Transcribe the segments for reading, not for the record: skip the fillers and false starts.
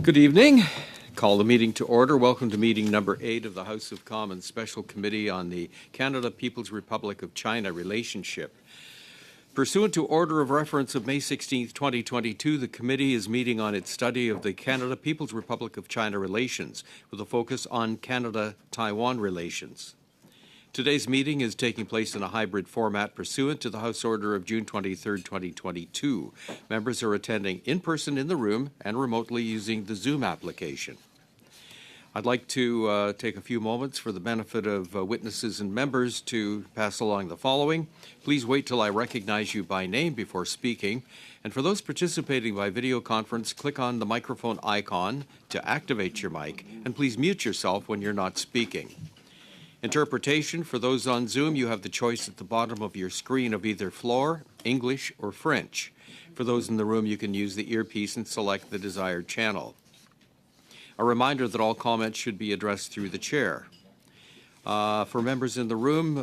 Good evening. Call the meeting to order. Welcome to meeting number 8 of the House of Commons Special Committee on the Canada People's Republic of China relationship. Pursuant to order of reference of May 16, 2022, the committee is meeting on its study of the Canada People's Republic of China relations with a focus on Canada-Taiwan relations. Today's meeting is taking place in a hybrid format pursuant to the House Order of June 23, 2022. Members are attending in person in the room and remotely using the Zoom application. I'd like to take a few moments for the benefit of witnesses and members to pass along the following. Please wait till I recognize you by name before speaking. And for those participating by video conference, click on the microphone icon to activate your mic, and please mute yourself when you're not speaking. Interpretation, for those on Zoom, you have the choice at the bottom of your screen of either floor, English, or French. For those in the room, you can use the earpiece and select the desired channel. A reminder that all comments should be addressed through the chair. For members in the room,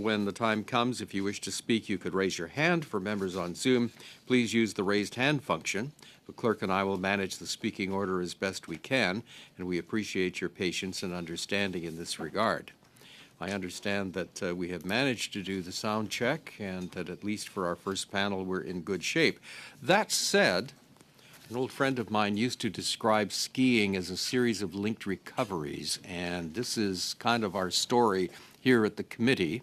when the time comes, if you wish to speak, you could raise your hand. For members on Zoom, please use the raised hand function. The clerk and I will manage the speaking order as best we can, and we appreciate your patience and understanding in this regard. I understand that we have managed to do the sound check and that at least for our first panel we're in good shape. That said, an old friend of mine used to describe skiing as a series of linked recoveries, and this is kind of our story here at the committee.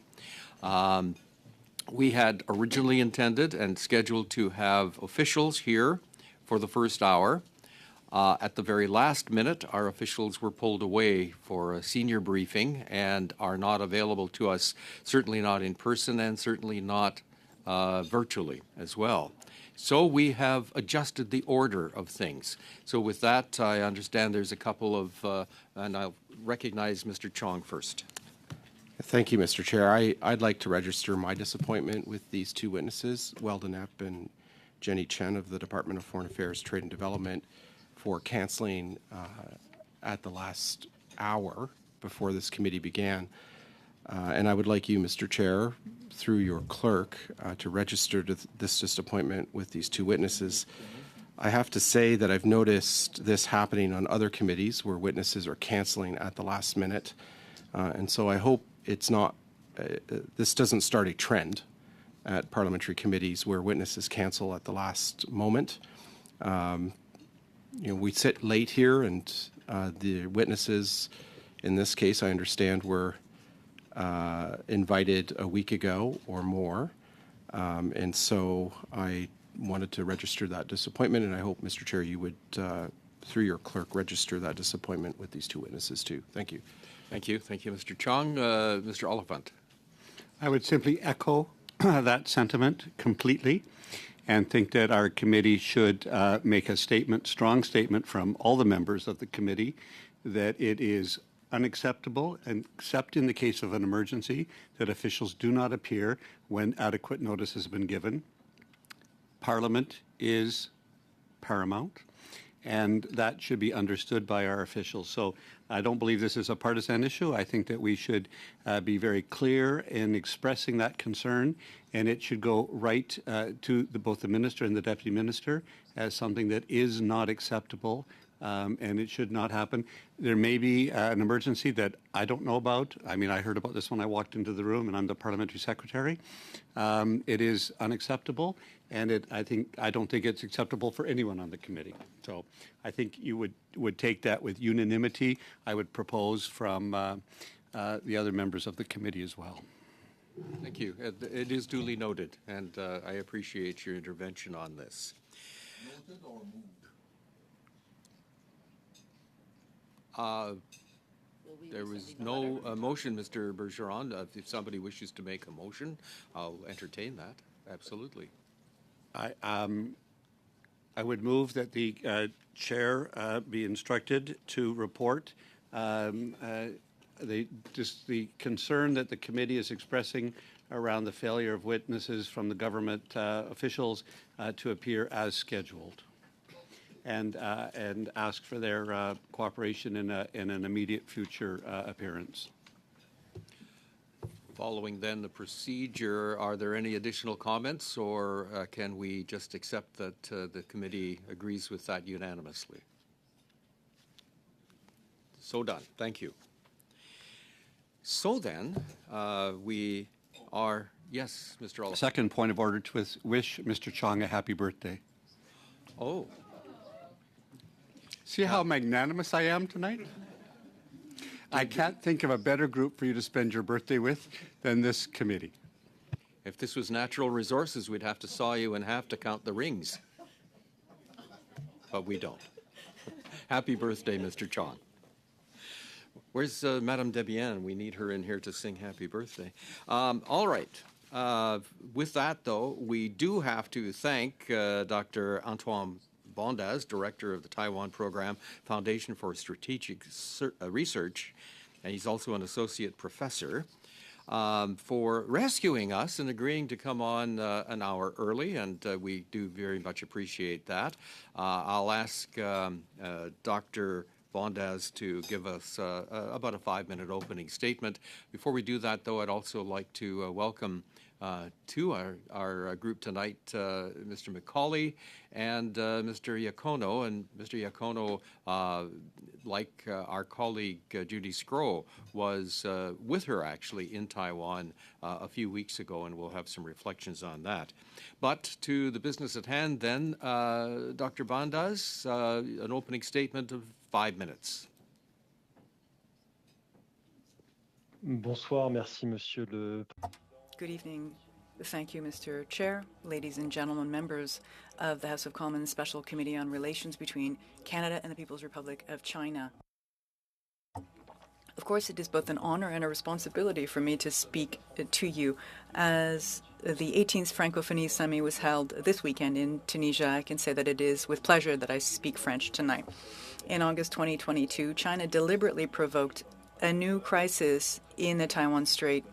We had originally intended and scheduled to have officials here for the first hour. At the very last minute, our officials were pulled away for a senior briefing and are not available to us, certainly not in person and certainly not virtually as well. So we have adjusted the order of things. So with that, I understand there's a couple of, and I'll recognize Mr. Chong first. Thank you, Mr. Chair. I'd like to register my disappointment with these two witnesses, Weldon Epp and Jenny Chen of the Department of Foreign Affairs, Trade and Development, for canceling at the last hour before this committee began. And I would like you, Mr. Chair, through your clerk, to register this disappointment with these two witnesses. I have to say that I've noticed this happening on other committees where witnesses are canceling at the last minute. And so I hope it's not, this doesn't start a trend at parliamentary committees where witnesses cancel at the last moment. We sit late here, and the witnesses, in this case, I understand, were invited a week ago or more. And so I wanted to register that disappointment, and I hope, Mr. Chair, you would, through your clerk, register that disappointment with these two witnesses, too. Thank you. Thank you. Thank you, Mr. Chong. Mr. Oliphant. I would simply echo that sentiment completely, and think that our committee should make a statement, strong statement from all the members of the committee, that it is unacceptable, and except in the case of an emergency, that officials do not appear when adequate notice has been given. Parliament is paramount, and that should be understood by our officials. So I don't believe this is a partisan issue. I think that we should be very clear in expressing that concern, and it should go right to both the minister and the deputy minister as something that is not acceptable, and it should not happen. There may be an emergency that I don't know about. I mean, I heard about this when I walked into the room, and I'm the parliamentary secretary. It is unacceptable, and I don't think it's acceptable for anyone on the committee. So I think you would take that with unanimity. I would propose from the other members of the committee as well. Thank you. It is duly noted, and I appreciate your intervention on this. Noted or moved? There was no motion, Mr. Bergeron. If somebody wishes to make a motion, I'll entertain that. Absolutely. I would move that the chair be instructed to report the concern that the committee is expressing around the failure of witnesses from the government officials to appear as scheduled, and ask for their cooperation in an immediate future appearance. Following then the procedure, are there any additional comments, or can we just accept that the committee agrees with that unanimously? So done. Thank you. So then, we are, yes, Mr. Oliver. Second point of order to wish Mr. Chong a happy birthday. Oh, See how magnanimous I am tonight? I can't think of a better group for you to spend your birthday with than this committee. if this was natural resources, we'd have to saw you in half to count the rings. But we don't. Happy birthday, Mr. Chong. Where's Madame Debian? We need her in here to sing happy birthday. All right. With that, though, we do have to thank Dr. Antoine Bondas, Director of the Taiwan Program Foundation for Strategic Research, and he's also an Associate Professor, for rescuing us and agreeing to come on an hour early, and we do very much appreciate that. I'll ask Dr. Bondas to give us about a 5-minute opening statement. Before we do that, though, I'd also like to welcome to our group tonight Mr. McCauley and Mr. Iacono. And Mr. Iacono, like our colleague Judy Scrow, was with her actually in Taiwan a few weeks ago, and we'll have some reflections on that. But to the business at hand then, Dr. Bondas, an opening statement of 5 minutes. Bonsoir, merci, Monsieur le. Good evening. Thank you, Mr. Chair, ladies and gentlemen, members of the House of Commons Special Committee on Relations between Canada and the People's Republic of China. Of course, it is both an honor and a responsibility for me to speak to you. As the 18th Francophonie Summit was held this weekend in Tunisia, I can say that it is with pleasure that I speak French tonight. In August 2022, China deliberately provoked a new crisis in the Taiwan Strait,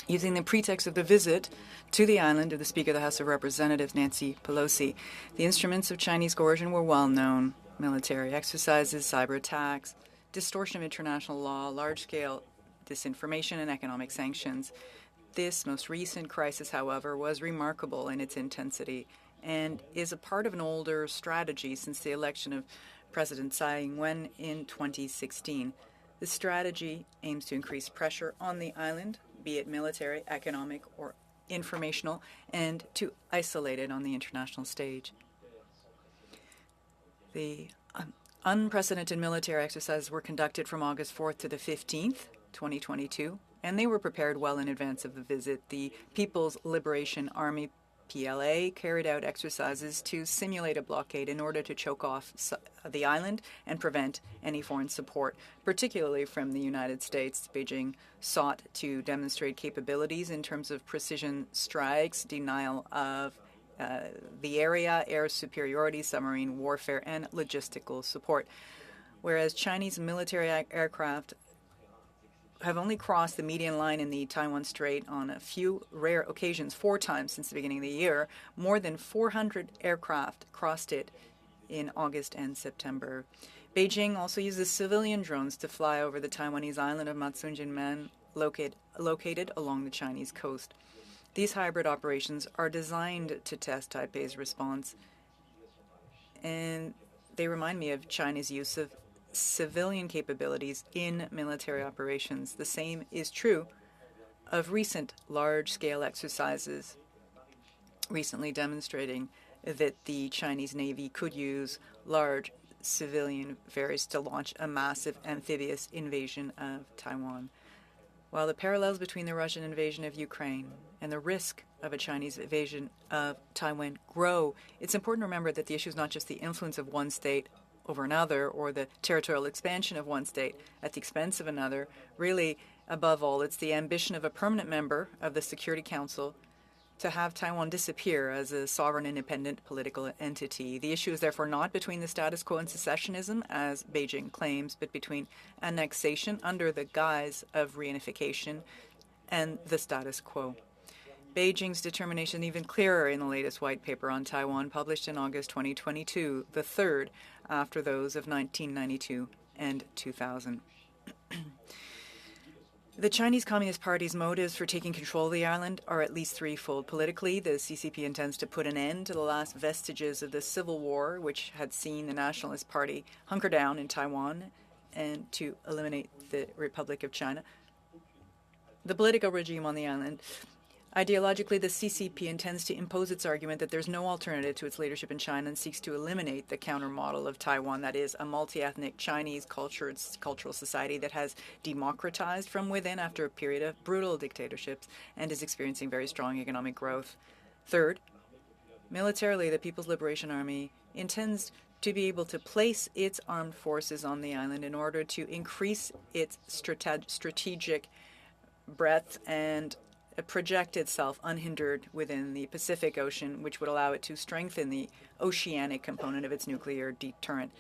using the pretext of the visit to the island of the Speaker of the House of Representatives, Nancy Pelosi. The instruments of Chinese coercion were well known: military exercises, cyber attacks, distortion of international law, large-scale disinformation, and economic sanctions. This most recent crisis, however, was remarkable in its intensity and is a part of an older strategy since the election of President Tsai Ing-wen in 2016. The strategy aims to increase pressure on the island, be it military, economic, or informational, and to isolate it on the international stage. The unprecedented military exercises were conducted from August 4th to the 15th, 2022, and they were prepared well in advance of the visit. The People's Liberation Army, PLA, carried out exercises to simulate a blockade in order to choke off the island and prevent any foreign support, particularly from the United States. Beijing sought to demonstrate capabilities in terms of precision strikes, denial of the area, air superiority, submarine warfare, and logistical support. Whereas Chinese military aircraft have only crossed the median line in the Taiwan Strait on a few rare occasions, 4 times since the beginning of the year, more than 400 aircraft crossed it in August and September. Beijing also uses civilian drones to fly over the Taiwanese island of Matsunjinmen, located along the Chinese coast. These hybrid operations are designed to test Taipei's response, and they remind me of China's use of civilian capabilities in military operations. The same is true of recent large-scale exercises, recently demonstrating that the Chinese Navy could use large civilian ferries to launch a massive amphibious invasion of Taiwan. While the parallels between the Russian invasion of Ukraine and the risk of a Chinese invasion of Taiwan grow, it's important to remember that the issue is not just the influence of one state over another or the territorial expansion of one state at the expense of another. Really, above all, it's the ambition of a permanent member of the Security Council to have Taiwan disappear as a sovereign, independent political entity. The issue is therefore not between the status quo and secessionism, as Beijing claims, but between annexation under the guise of reunification and the status quo. Beijing's determination even clearer in the latest white paper on Taiwan, published in August 2022, the third after those of 1992 and 2000. The Chinese Communist Party's motives for taking control of the island are at least threefold. Politically, the CCP intends to put an end to the last vestiges of the civil war, which had seen the Nationalist Party hunker down in Taiwan and to eliminate the Republic of China. The political regime on the island. Ideologically, the CCP intends to impose its argument that there's no alternative to its leadership in China and seeks to eliminate the counter-model of Taiwan, that is, a multi-ethnic Chinese cultural society that has democratized from within after a period of brutal dictatorships and is experiencing very strong economic growth. Third, militarily, the People's Liberation Army intends to be able to place its armed forces on the island in order to increase its strategic breadth and project itself unhindered within the Pacific Ocean, which would allow it to strengthen the oceanic component of its nuclear deterrent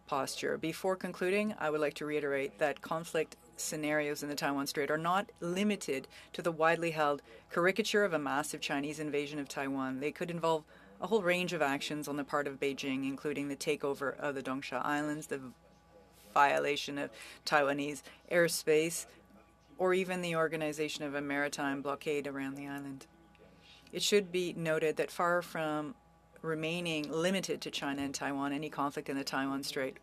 posture. Before concluding, I would like to reiterate that conflict scenarios in the Taiwan Strait are not limited to the widely held caricature of a massive Chinese invasion of Taiwan. They could involve a whole range of actions on the part of Beijing, including the takeover of the Dongsha Islands, the violation of Taiwanese airspace, or even the organization of a maritime blockade around the island. It should be noted that far from remaining limited to China and Taiwan, any conflict in the Taiwan Strait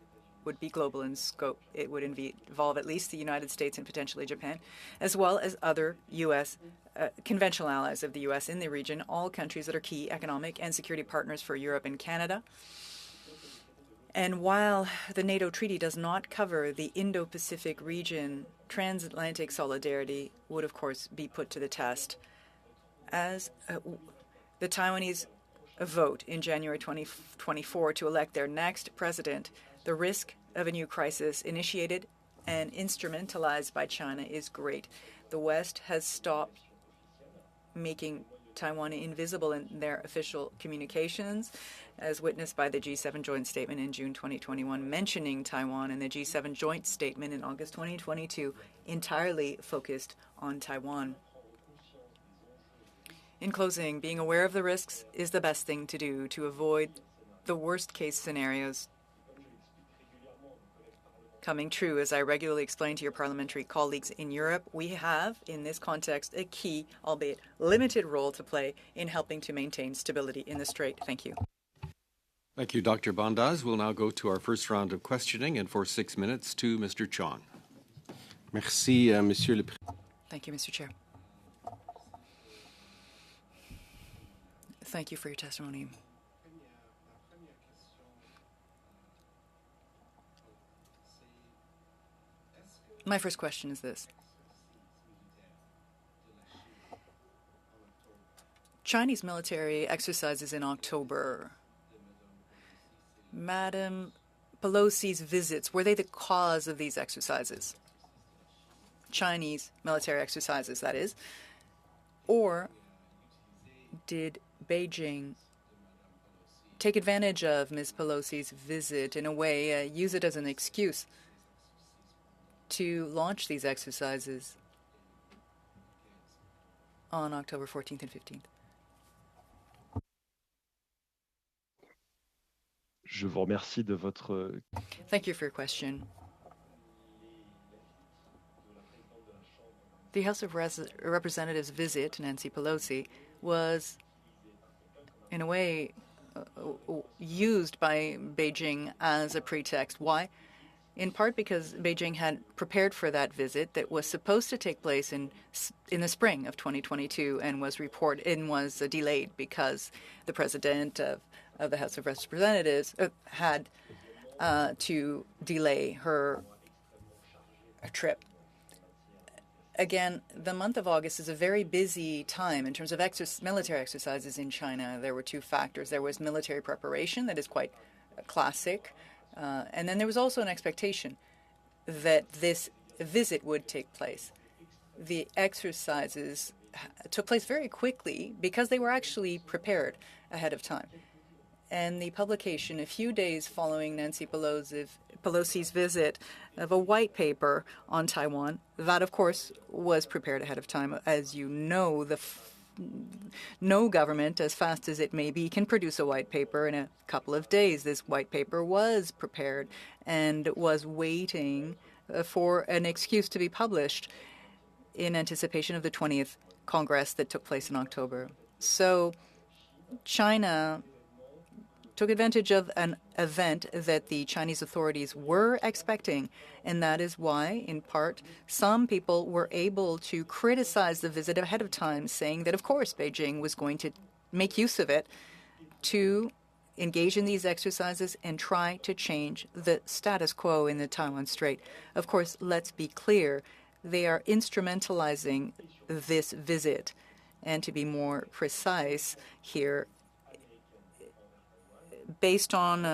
would be global in scope. It would involve at least the United States and potentially Japan, as well as other U.S. Conventional allies of the U.S. in the region, all countries that are key economic and security partners for Europe and Canada. And while the NATO treaty does not cover the Indo-Pacific region, transatlantic solidarity would, of course, be put to the test. As the Taiwanese vote in January 2024 to elect their next president, the risk of a new crisis initiated and instrumentalized by China is great. The West has stopped making Taiwan invisible in their official communications, as witnessed by the G7 joint statement in June 2021 mentioning Taiwan, and the G7 joint statement in August 2022 entirely focused on Taiwan. In closing, being aware of the risks is the best thing to do to avoid the worst-case scenarios coming true. As I regularly explain to your parliamentary colleagues in Europe, we have, in this context, a key, albeit limited role to play in helping to maintain stability in the Strait. Thank you. Thank you, Dr. Bondaz. We'll now go to our first round of questioning, and for 6 minutes to Mr. Chong. Merci, Monsieur le Président. Thank you, Mr. Chair. Thank you for your testimony. My first question is this. Chinese military exercises in October. Madam Pelosi's visits, were they the cause of these exercises? Chinese military exercises, that is. Or did Beijing take advantage of Ms. Pelosi's visit in a way, use it as an excuse to launch these exercises on October 14th and 15th? Je vous remercie de votre... Thank you for your question. The House of Representatives' visit to Nancy Pelosi was, in a way, used by Beijing as a pretext. Why? In part because Beijing had prepared for that visit that was supposed to take place in the spring of 2022 and was delayed because the president of the House of Representatives had to delay her trip. Again, the month of August is a very busy time in terms of military exercises in China. There were two factors. There was military preparation that is quite classic, and then there was also an expectation that this visit would take place. The exercises took place very quickly because they were actually prepared ahead of time. And the publication, a few days following Nancy Pelosi's visit, of a white paper on Taiwan, that, of course, was prepared ahead of time. As you know, no government, as fast as it may be, can produce a white paper in a couple of days. This white paper was prepared and was waiting for an excuse to be published in anticipation of the 20th Congress that took place in October. So China took advantage of an event that the Chinese authorities were expecting, and that is why, in part, some people were able to criticize the visit ahead of time, saying that, of course, Beijing was going to make use of it to engage in these exercises and try to change the status quo in the Taiwan Strait. Of course, let's be clear, they are instrumentalizing this visit. And to be more precise here, based on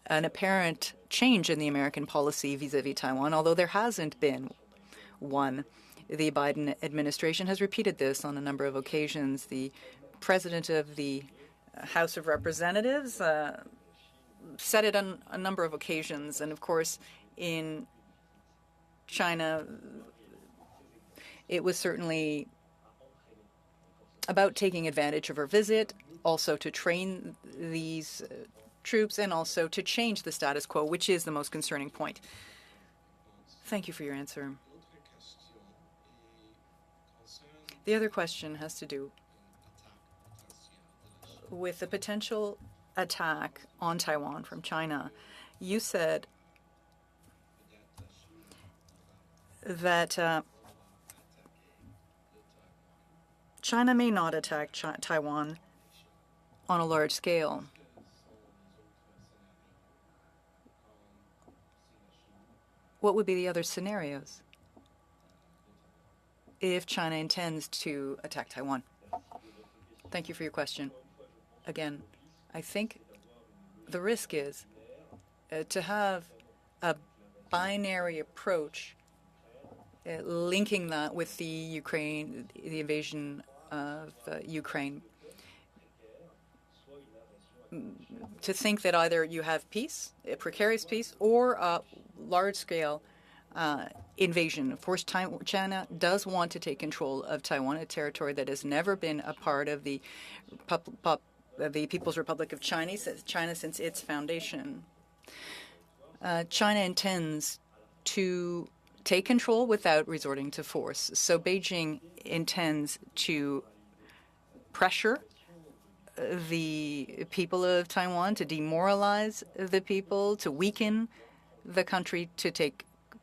an apparent change in the American policy vis-à-vis Taiwan, although there hasn't been one. The Biden administration has repeated this on a number of occasions. The president of the House of Representatives said it on a number of occasions. And, of course, in China, it was certainly about taking advantage of her visit, also to train these troops, and also to change the status quo, which is the most concerning point. Thank you for your answer. The other question has to do with the potential attack on Taiwan from China. You said that China may not attack Taiwan on a large scale. What would be the other scenarios if China intends to attack Taiwan? Thank you for your question. Again, I think the risk is to have a binary approach linking that with the invasion of Ukraine. To think that either you have peace, a precarious peace, or a large-scale invasion. Of course, China does want to take control of Taiwan, a territory that has never been a part of the People's Republic of China since its foundation. China intends to take control without resorting to force. So Beijing intends to pressure the people of Taiwan, to demoralize the people, to weaken the country, to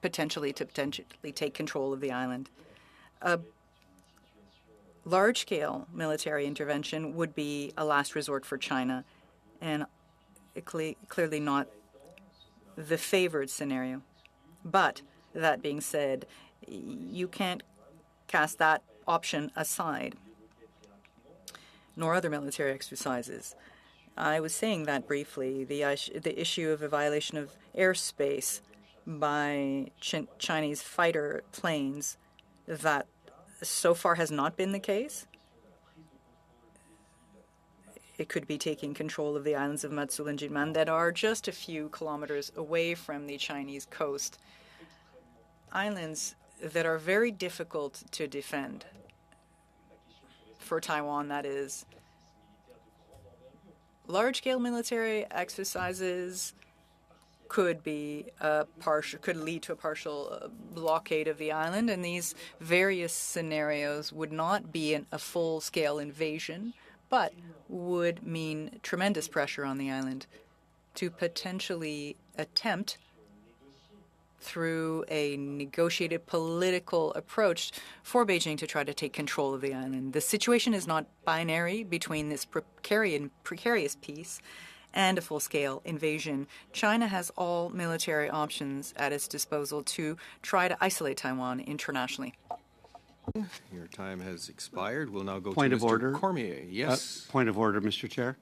potentially take control of the island. A large-scale military intervention would be a last resort for China, and clearly not the favored scenario. But that being said, you can't cast that option aside, nor other military exercises. I was saying that briefly, the issue of a violation of airspace by Chinese fighter planes, that so far has not been the case. It could be taking control of the islands of Matsul and Jinman that are just a few kilometers away from the Chinese coast. Islands that are very difficult to defend. For Taiwan, that is. Large-scale military exercises could lead to a partial blockade of the island, and these various scenarios would not be a full-scale invasion, but would mean tremendous pressure on the island to potentially attempt, through a negotiated political approach, for Beijing to try to take control of the island. The situation is not binary between this precarious peace and a full-scale invasion. China has all military options at its disposal to try to isolate Taiwan internationally. Your time has expired. We'll now go Point to of Mr. order. Cormier. Yes. Point of order, Mr. Chair.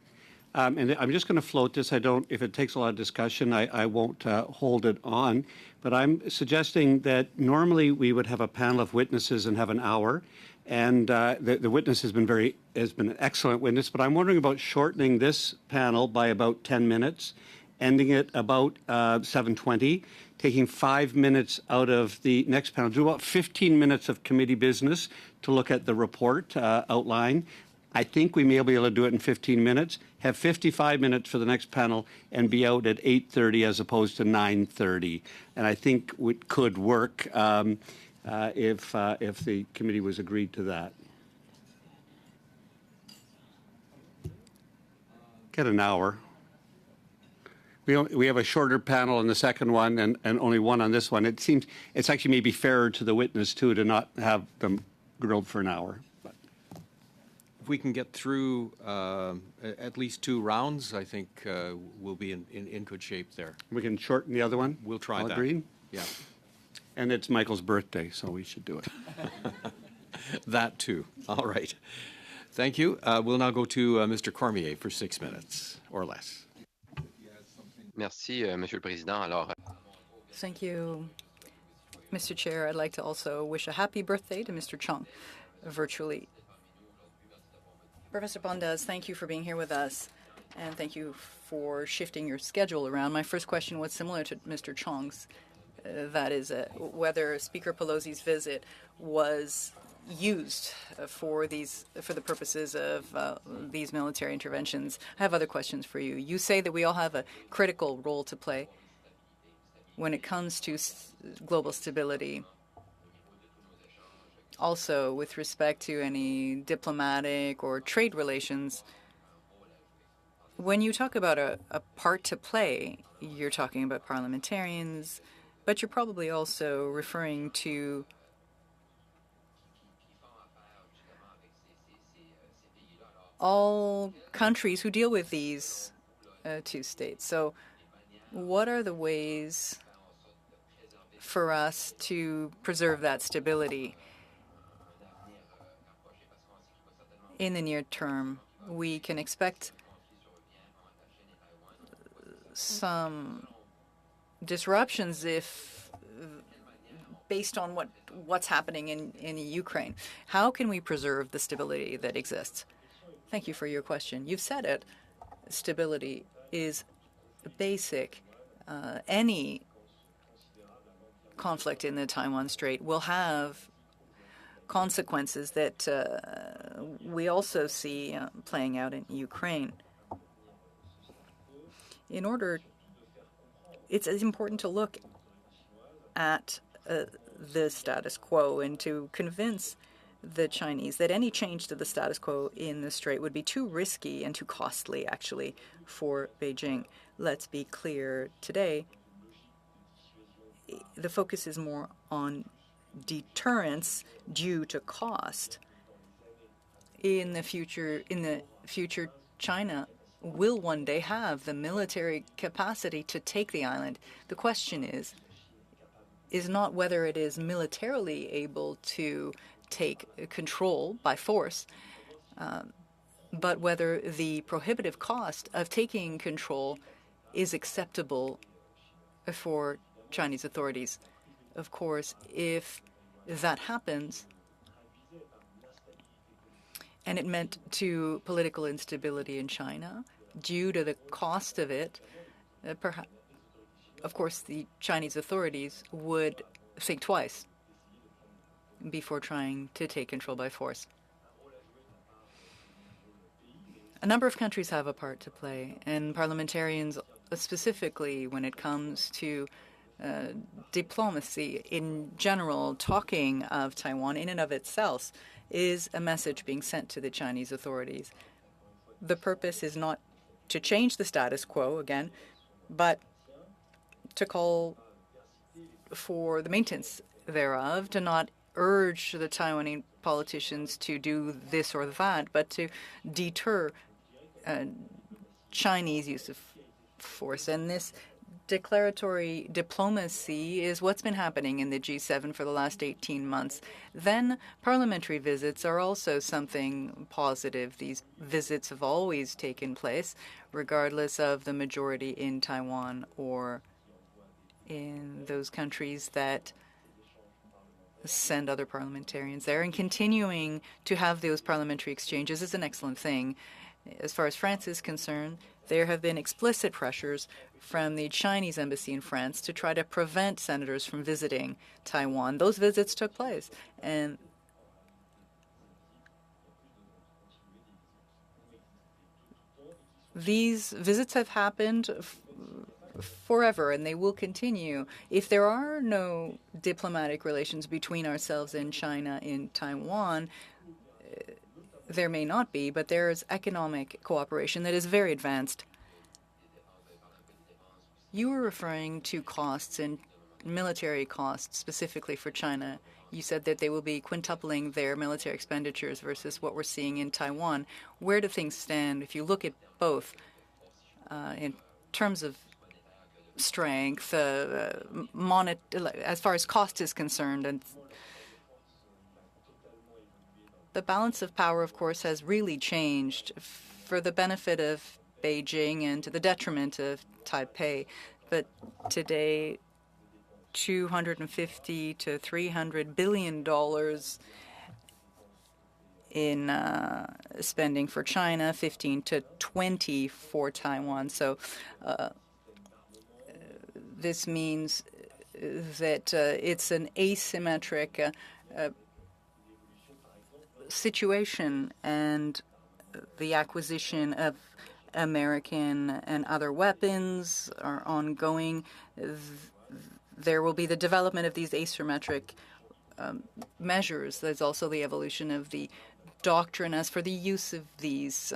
And I'm just going to float this. If it takes a lot of discussion, I won't hold it on. But I'm suggesting that normally we would have a panel of witnesses and have an hour. And the witness has been an excellent witness. But I'm wondering about shortening this panel by about 10 minutes, ending it about 7:20, taking 5 minutes out of the next panel, do about 15 minutes of committee business to look at the report outline. I think we may be able to do it in 15 minutes, have 55 minutes for the next panel, and be out at 8:30 as opposed to 9:30. And I think it could work if the committee was agreed to that. Get an hour. We have a shorter panel on the second one and only one on this one. It seems it's actually maybe fairer to the witness, too, to not have them grilled for an hour. But If we can get through at least 2 rounds, I think we'll be in good shape there. we can shorten the other one? We'll try All that. agreed? Yeah, And it's Michael's birthday, so we should do it. that too. All right. Thank you. We'll now go to Mr. Cormier for 6 minutes or less. Merci, Monsieur le Président. Alors, Thank you, Mr. Chair. I'd like to also wish a happy birthday to Mr. Chung virtually. Professor Bondas, thank you for being here with us, and thank you for shifting your schedule around. My first question was similar to Mr. Chong's. That is whether Speaker Pelosi's visit was used for the purposes of these military interventions. I have other questions for you. You say that we all have a critical role to play when it comes to global stability. Also, with respect to any diplomatic or trade relations, when you talk about a part to play, you're talking about parliamentarians, but you're probably also referring to all countries who deal with these 2 states. So what are the ways for us to preserve that stability in the near term? We can expect some disruptions if based on what's happening in Ukraine. How can we preserve the stability that exists? Thank you for your question. You've said it. Stability is basic. Any conflict in the Taiwan Strait will have consequences that we also see playing out in Ukraine. It's important to look at the status quo and to convince the Chinese that any change to the status quo in the Strait would be too risky and too costly, actually, for Beijing. Let's be clear today. The focus is more on deterrence due to cost. In the future, China will one day have the military capacity to take the island. The question is not whether it is militarily able to take control by force, but whether the prohibitive cost of taking control is acceptable for Chinese authorities. Of course, if that happens, and it meant to political instability in China due to the cost of it, perhaps, of course, the Chinese authorities would think twice before trying to take control by force. A number of countries have a part to play, and parliamentarians specifically when it comes to diplomacy in general. Talking of Taiwan in and of itself is a message being sent to the Chinese authorities. The purpose is not to change the status quo again, but to call for the maintenance thereof, to not urge the Taiwanese politicians to do this or that, but to deter Chinese use of force. And this declaratory diplomacy is what's been happening in the G7 for the last 18 months. Then parliamentary visits are also something positive. These visits have always taken place, regardless of the majority in Taiwan or in those countries that send other parliamentarians there. And continuing to have those parliamentary exchanges is an excellent thing. As far as France is concerned, there have been explicit pressures from the Chinese embassy in France to try to prevent senators from visiting Taiwan. Those visits took place, and these visits have happened forever, and they will continue. If there are no diplomatic relations between ourselves and China in Taiwan, there may not be, but there is economic cooperation that is very advanced. You were referring to costs and military costs specifically for China. You said that they will be quintupling their military expenditures versus what we're seeing in Taiwan. Where do things stand if you look at both in terms of strength, as far as cost is concerned? And the balance of power, of course, has really changed for the benefit of Beijing and to the detriment of Taipei. But today, $250 to $300 billion in spending for China, 15 to 20 for Taiwan. So this means that it's an asymmetric situation, and the acquisition of American and other weapons are ongoing. There will be the development of these asymmetric measures. There's also the evolution of the doctrine as for the use of these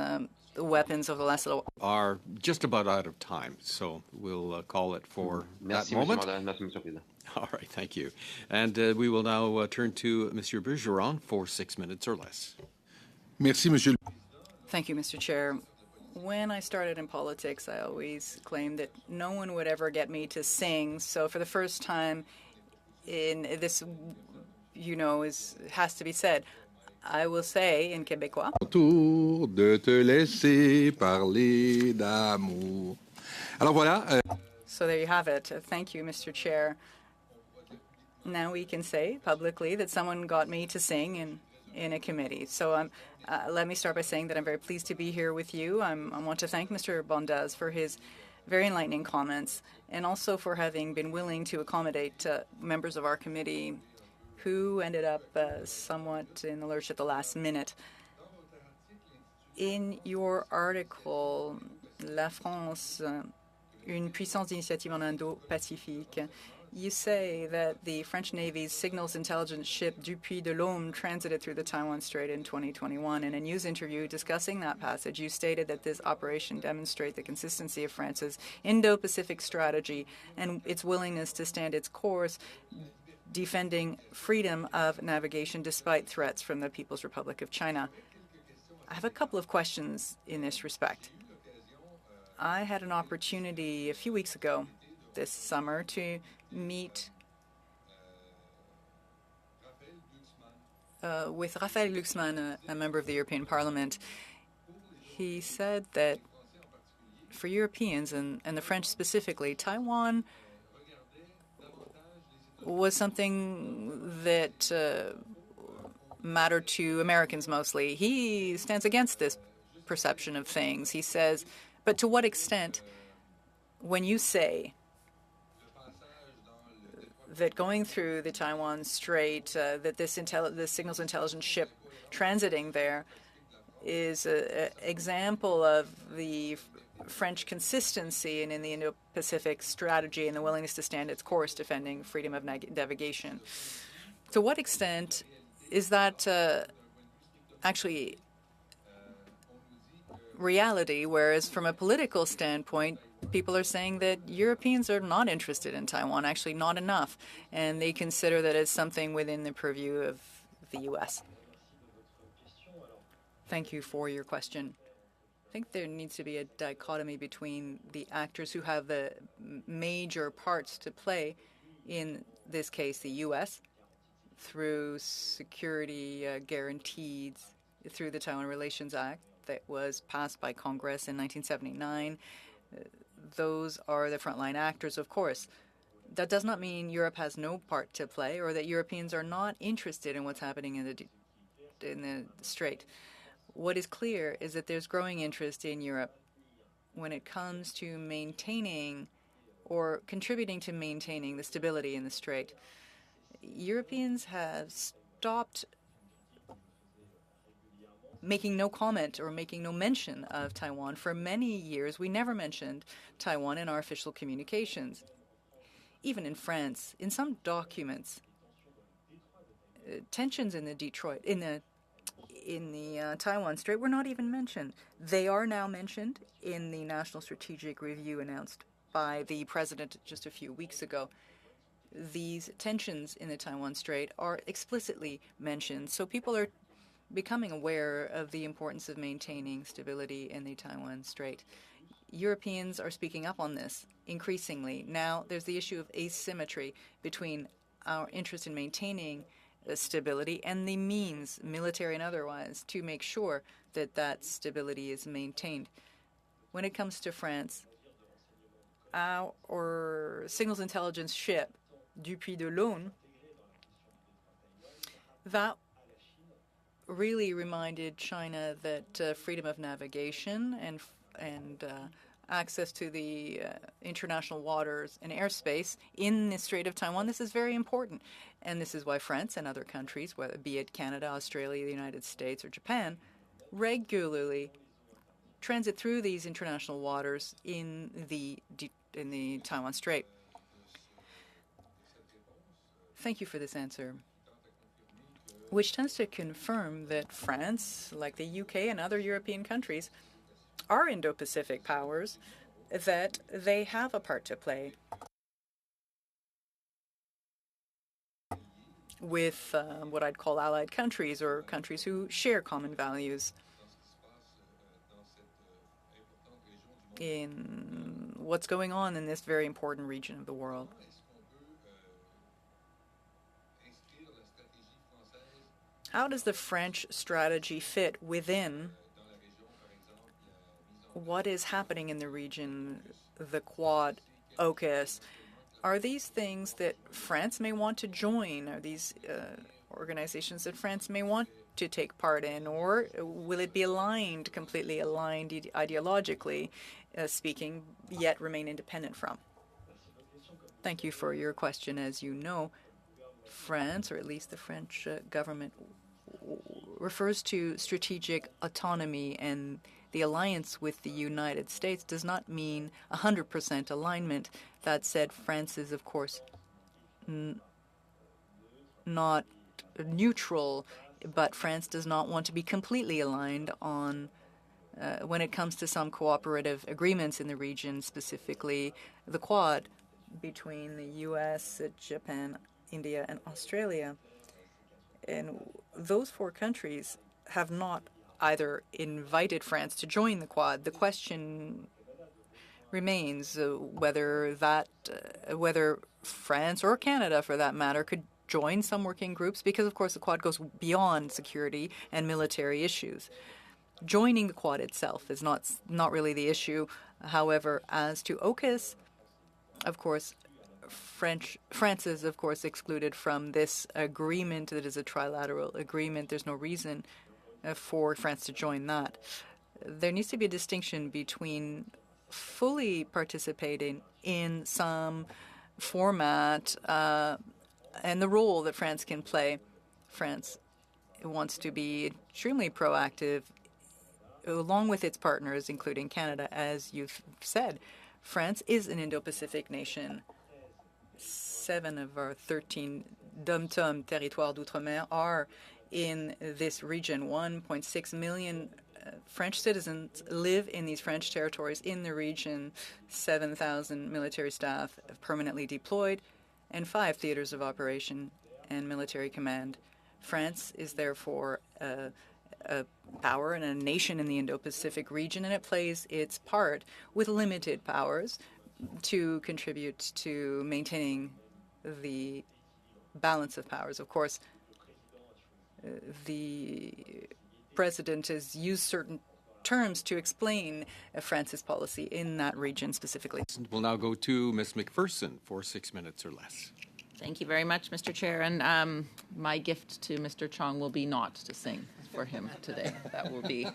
weapons over the last little while. Are just about out of time, so we'll call it for that Merci, moment. Monsieur Mandel. Merci, Monsieur le Président. All right, thank you. And we will now turn to Monsieur Bergeron for 6 minutes or less. Merci, Monsieur. Thank you, Mr. Chair. When I started in politics, I always claimed that no one would ever get me to sing. So for the first time in this, has to be said, I will say in Québécois. Tour de te laisser parler d'amour. Alors voilà. So there you have it. Thank you, Mr. Chair. Now we can say publicly that someone got me to sing in a committee. So let me start by saying that I'm very pleased to be here with you. I want to thank Mr. Bondes for his very enlightening comments and also for having been willing to accommodate members of our committee who ended up somewhat in the lurch at the last minute. In your article, La France, une puissance d'initiative en Indo-Pacifique, you say that the French Navy's signals intelligence ship Du Puy de Dôme transited through the Taiwan Strait in 2021. In a news interview discussing that passage, you stated that this operation demonstrates the consistency of France's Indo-Pacific strategy and its willingness to stand its course, defending freedom of navigation despite threats from the People's Republic of China. I have a couple of questions in this respect. I had an opportunity a few weeks ago this summer to meet with Raphaël Glucksmann, a member of the European Parliament. He said that for Europeans, and the French specifically, Taiwan was something that mattered to Americans mostly. He stands against this perception of things. He says, but to what extent, when you say that going through the Taiwan Strait, that this signals intelligence ship transiting there is an example of the French consistency and in the Indo-Pacific strategy and the willingness to stand its course defending freedom of navigation. To what extent is that actually reality, whereas from a political standpoint, people are saying that Europeans are not interested in Taiwan, actually not enough, and they consider that it's something within the purview of the U.S. Thank you for your question. I think there needs to be a dichotomy between the actors who have the major parts to play, in this case the U.S., through security guarantees through the Taiwan Relations Act that was passed by Congress in 1979. Those are the frontline actors, of course. That does not mean Europe has no part to play or that Europeans are not interested in what's happening in the Strait. What is clear is that there's growing interest in Europe when it comes to maintaining or contributing to maintaining the stability in the Strait. Europeans have stopped making no comment or making no mention of Taiwan. For many years, we never mentioned Taiwan in our official communications. Even in France, in some documents, tensions in the in the Taiwan Strait were not even mentioned. They are now mentioned in the National Strategic Review announced by the president just a few weeks ago. These tensions in the Taiwan Strait are explicitly mentioned, so people are becoming aware of the importance of maintaining stability in the Taiwan Strait. Europeans are speaking up on this increasingly. Now, there's the issue of asymmetry between our interest in maintaining stability and the means, military and otherwise, to make sure that that stability is maintained. When it comes to France, our signals intelligence ship, Dupuy de Lône, that really reminded China that freedom of navigation and access to the international waters and airspace in the Strait of Taiwan, this is very important. And this is why France and other countries, whether be it Canada, Australia, the United States, or Japan, regularly transit through these international waters in the Taiwan Strait. Thank you for this answer, which tends to confirm that France, like the UK and other European countries, are Indo-Pacific powers, that they have a part to play with what I'd call allied countries or countries who share common values in what's going on in this very important region of the world. How does the French strategy fit within what is happening in the region, the Quad, AUKUS? Are these things that France may want to join? Are these organizations that France may want to take part in? Or will it be completely aligned ideologically speaking, yet remain independent from? Thank you for your question. As you know, France, or at least the French government, refers to strategic autonomy, and the alliance with the United States does not mean 100% alignment. That said, France is, of course, not neutral, but France does not want to be completely aligned on when it comes to some cooperative agreements in the region, specifically the Quad between the U.S., Japan, India, and Australia. And those four countries have not either invited France to join the Quad. The question remains whether France or Canada, for that matter, could join some working groups, because, of course, the Quad goes beyond security and military issues. Joining the Quad itself is not really the issue. However, as to AUKUS, of course, France is, of course, excluded from this agreement that is a trilateral agreement. There's no reason for France to join that. There needs to be a distinction between fully participating in some format and the role that France can play. France wants to be extremely proactive along with its partners, including Canada. As you've said, France is an Indo-Pacific nation. 7 of our 13 dom-tom territoires d'outre-mer are in this region. 1.6 million French citizens live in these French territories in the region. 7,000 military staff permanently deployed, and 5 theaters of operation and military command. France is therefore a power and a nation in the Indo-Pacific region, and it plays its part with limited powers to contribute to maintaining the balance of powers. Of course, the president has used certain terms to explain France's policy in that region specifically. We'll now go to Ms. McPherson for 6 minutes or less. Thank you very much, Mr. Chair. And my gift to Mr. Chong will be not to sing for him today. That will be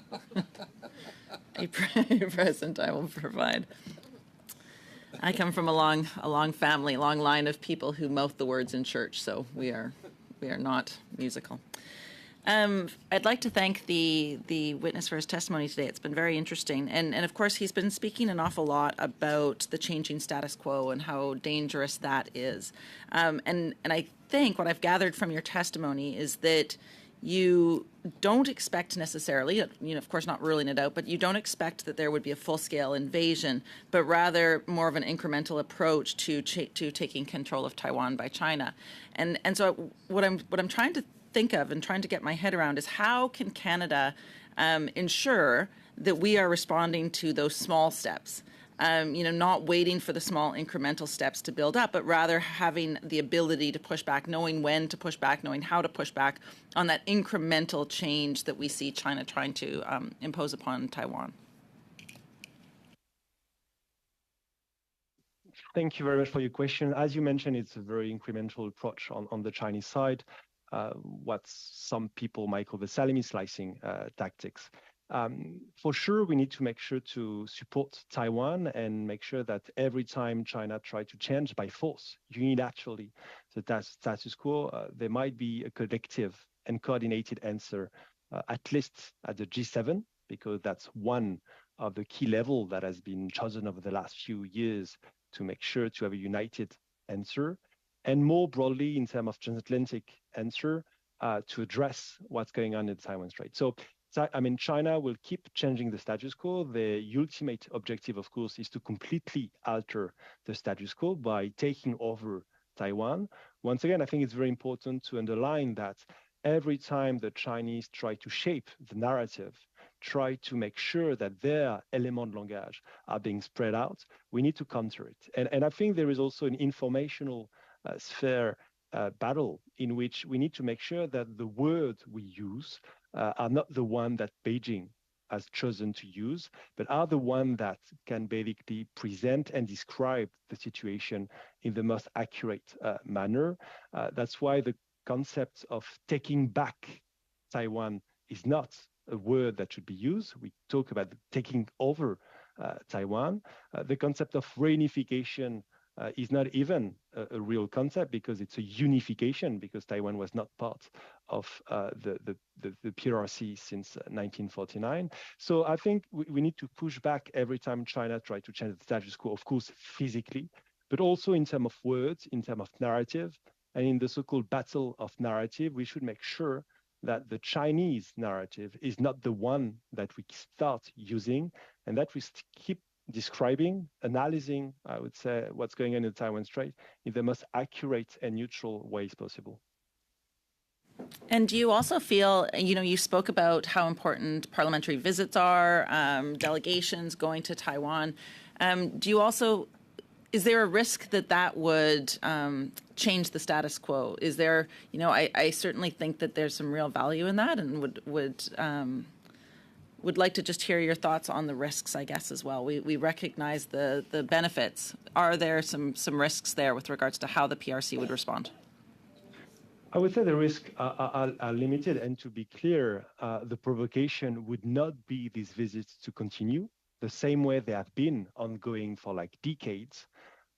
a present I will provide. I come from a long family, a long line of people who mouth the words in church, so we are not musical. I'd like to thank the witness for his testimony today. It's been very interesting. And of course, he's been speaking an awful lot about the changing status quo and how dangerous that is. And I think what I've gathered from your testimony is that you don't expect necessarily, of course not ruling it out, but you don't expect that there would be a full-scale invasion, but rather more of an incremental approach to taking control of Taiwan by China. And so what I'm trying to think of and trying to get my head around is how can Canada ensure that we are responding to those small steps? Not waiting for the small incremental steps to build up, but rather having the ability to push back, knowing when to push back, knowing how to push back on that incremental change that we see China trying to impose upon Taiwan. Thank you very much for your question. As you mentioned, it's a very incremental approach on the Chinese side, what some people might call the salami slicing tactics. For sure, we need to make sure to support Taiwan and make sure that every time China tries to change by force, unilaterally, the status quo, there might be a collective and coordinated answer, at least at the G7, because that's one of the key levels that has been chosen over the last few years to make sure to have a united answer, and more broadly in terms of transatlantic answer to address what's going on in the Taiwan Strait. So China will keep changing the status quo. The ultimate objective, of course, is to completely alter the status quo by taking over Taiwan. Once again, I think it's very important to underline that every time the Chinese try to shape the narrative, try to make sure that their éléments de langage are being spread out, we need to counter it. And I think there is also an informational sphere battle in which we need to make sure that the words we use are not the one that Beijing has chosen to use, but are the one that can basically present and describe the situation in the most accurate manner. That's why the concept of taking back Taiwan is not a word that should be used. We talk about taking over Taiwan. The concept of reunification is not even a real concept because it's a unification, because Taiwan was not part of the PRC since 1949. So I think we need to push back every time China tries to change the status quo, of course, physically, but also in terms of words, in terms of narrative, and in the so-called battle of narrative, we should make sure that the Chinese narrative is not the one that we start using, and that we keep describing, analyzing, I would say, what's going on in the Taiwan Strait in the most accurate and neutral ways possible. And do you also feel, you spoke about how important parliamentary visits are, delegations going to Taiwan. Is there a risk that would change the status quo? Is there, I certainly think that there's some real value in that, and would like to just hear your thoughts on the risks, I guess, as well. We recognize the benefits. Are there some risks there with regards to how the PRC would respond? I would say the risks are limited, and to be clear, the provocation would not be these visits to continue the same way they have been ongoing for like decades,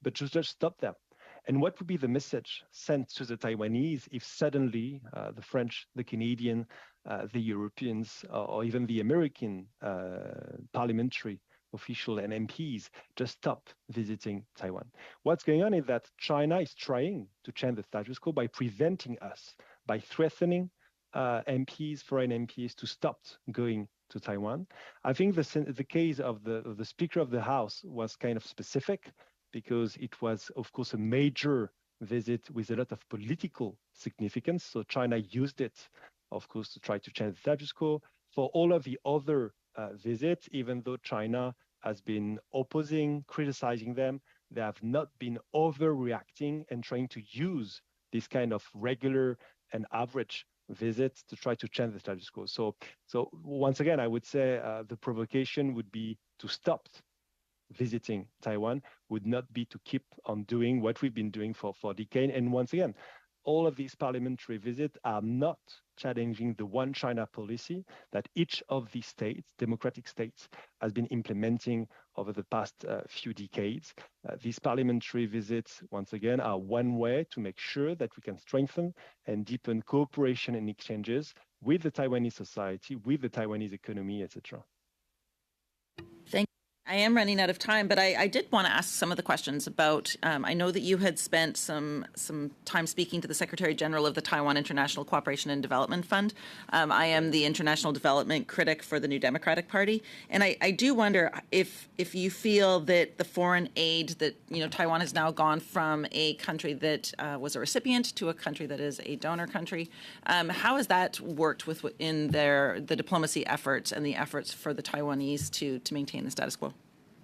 but to just stop them. And what would be the message sent to the Taiwanese if suddenly the French, the Canadian, the Europeans, or even the American parliamentary official and MPs just stop visiting Taiwan? What's going on is that China is trying to change the status quo by preventing us, by threatening MPs, foreign MPs, to stop going to Taiwan. I think the case of the Speaker of the House was kind of specific because it was, of course, a major visit with a lot of political significance. So China used it, of course, to try to change the status quo. For all of the other visits, even though China has been opposing, criticizing them, they have not been overreacting and trying to use this kind of regular and average visits to try to change the status quo. So once again, I would say the provocation would be to stop visiting Taiwan, would not be to keep on doing what we've been doing for decades. And once again, all of these parliamentary visits are not challenging the one China policy that each of these states, democratic states, has been implementing over the past few decades. These parliamentary visits, once again, are one way to make sure that we can strengthen and deepen cooperation and exchanges with the Taiwanese society, with the Taiwanese economy, etc. I am running out of time, but I did want to ask some of the questions about, I know that you had spent some time speaking to the Secretary General of the Taiwan International Cooperation and Development Fund. I am the international development critic for the New Democratic Party, and I do wonder if you feel that the foreign aid that, Taiwan has now gone from a country that was a recipient to a country that is a donor country. How has that worked within the diplomacy efforts and the efforts for the Taiwanese to maintain the status quo?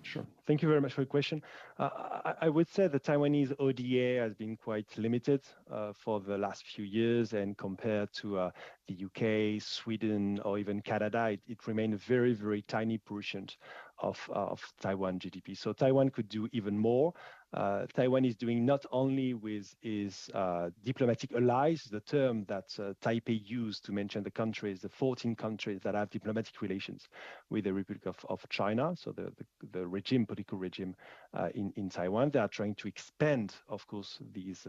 Sure. Thank you very much for the question. I would say the Taiwanese ODA has been quite limited for the last few years, and compared to the UK, Sweden, or even Canada, it remained a very, very tiny portion of Taiwan GDP. So Taiwan could do even more. Taiwan is doing not only with its diplomatic allies, the term that Taipei used to mention the countries, the 14 countries that have diplomatic relations with the Republic of China, so the regime, political regime in Taiwan. They are trying to expand, of course, this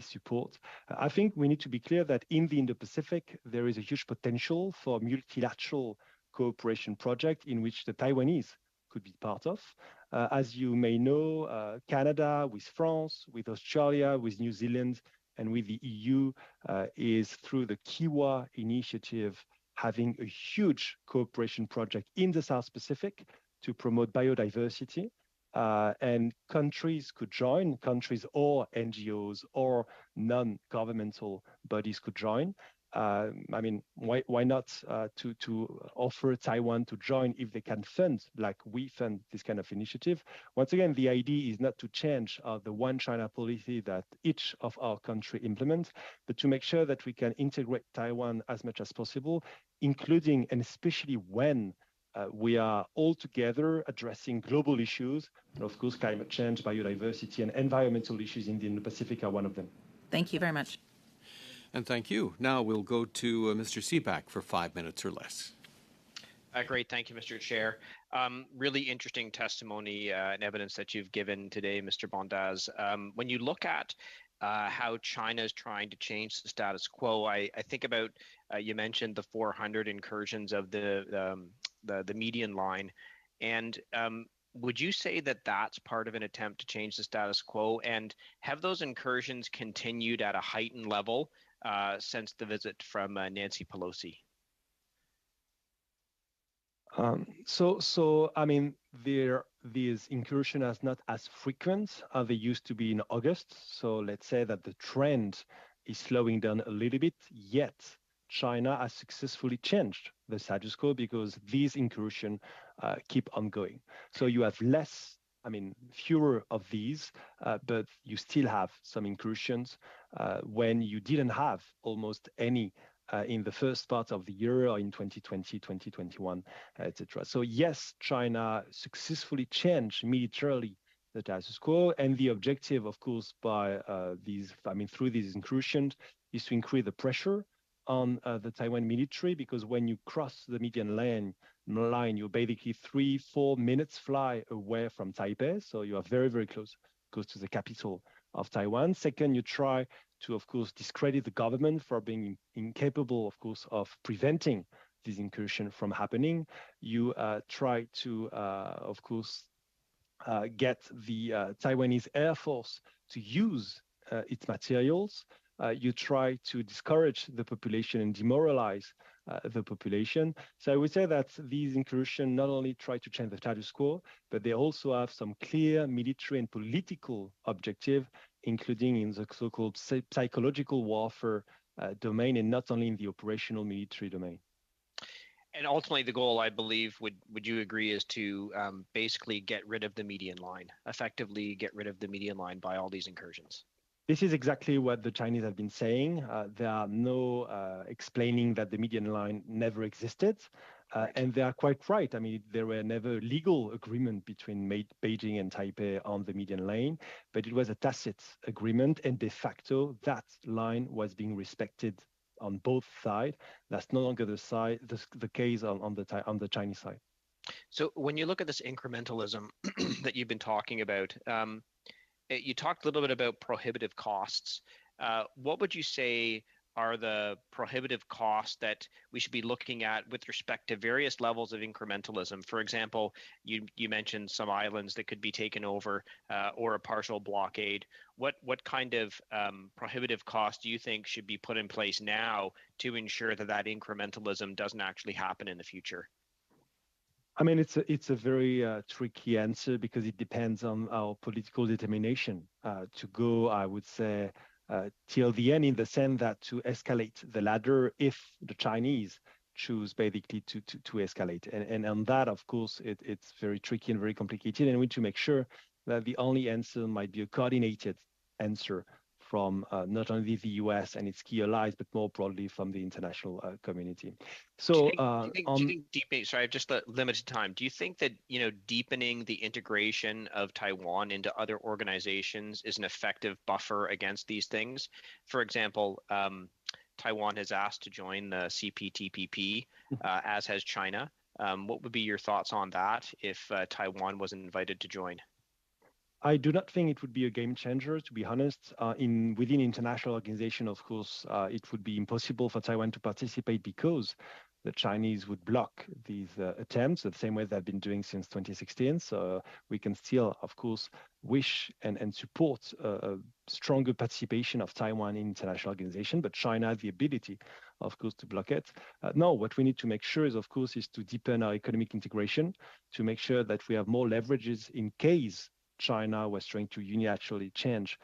support. I think we need to be clear that in the Indo-Pacific, there is a huge potential for multilateral cooperation project in which the Taiwanese could be part of. As you may know, Canada with France, with Australia, with New Zealand, and with the EU is through the Kiwa initiative having a huge cooperation project in the South Pacific to promote biodiversity. And countries could join, countries or NGOs or non-governmental bodies could join. Why not to offer Taiwan to join if they can fund, like we fund this kind of initiative? Once again, the idea is not to change the one China policy that each of our country implements, but to make sure that we can integrate Taiwan as much as possible, including and especially when we are all together addressing global issues. And of course, climate change, biodiversity, and environmental issues in the Indo-Pacific are one of them. Thank you very much. And thank you. Now we'll go to Mr. Seeback for 5 minutes or less. Great. Thank you, Mr. Chair. Really interesting testimony and evidence that you've given today, Mr. Bondaz. When you look at how China is trying to change the status quo, I think about, you mentioned the 400 incursions of the median line. And would you say that that's part of an attempt to change the status quo? And have those incursions continued at a heightened level since the visit from Nancy Pelosi? These incursions are not as frequent as they used to be in August. So let's say that the trend is slowing down a little bit, yet China has successfully changed the status quo because these incursions keep on going. So you have fewer of these, but you still have some incursions when you didn't have almost any in the first part of the year or in 2020, 2021, etc. So yes, China successfully changed militarily the status quo, and the objective, of course, by through these incursions, is to increase the pressure on the Taiwan military, because when you cross the median line, you're basically 3-4 minutes fly away from Taipei, so you are very, very close to the capital of Taiwan. Second, you try to, of course, discredit the government for being incapable, of course, of preventing this incursion from happening. You try to, of course, get the Taiwanese Air Force to use its materials. You try to discourage the population and demoralize the population. So I would say that these incursions not only try to change the status quo, but they also have some clear military and political objective, including in the so-called psychological warfare domain, and not only in the operational military domain. And ultimately, the goal, I believe, would you agree, is to basically get rid of the median line, effectively get rid of the median line by all these incursions? This is exactly what the Chinese have been saying. There are no explaining that the median line never existed. And they are quite right. I mean, there were never legal agreement between Beijing and Taipei on the median line, but it was a tacit agreement, and de facto, that line was being respected on both sides. That's no longer the case on the Chinese side. So when you look at this incrementalism that you've been talking about, you talked a little bit about prohibitive costs. What would you say are the prohibitive costs that we should be looking at with respect to various levels of incrementalism? For example, you mentioned some islands that could be taken over or a partial blockade. What kind of prohibitive cost do you think should be put in place now to ensure that that incrementalism doesn't actually happen in the future? I mean, it's a very tricky answer because it depends on our political determination to go, I would say, till the end, in the sense that to escalate the ladder if the Chinese choose basically to escalate. And on that, of course, it's very tricky and very complicated. And we need to make sure that the only answer might be a coordinated answer from not only the US and its key allies, but more broadly from the international community. So, do you think sorry, I've just limited time. Do you think that deepening the integration of Taiwan into other organizations is an effective buffer against these things? For example, Taiwan has asked to join the CPTPP, as has China. What would be your thoughts on that if Taiwan was invited to join? I do not think it would be a game changer, to be honest. Within international organization, of course, it would be impossible for Taiwan to participate because the Chinese would block these attempts the same way they've been doing since 2016. So we can still, of course, wish and support a stronger participation of Taiwan in international organization, but China has the ability, of course, to block it. No, what we need to make sure is, of course, is to deepen our economic integration, to make sure that we have more leverages in case China was trying to unilaterally change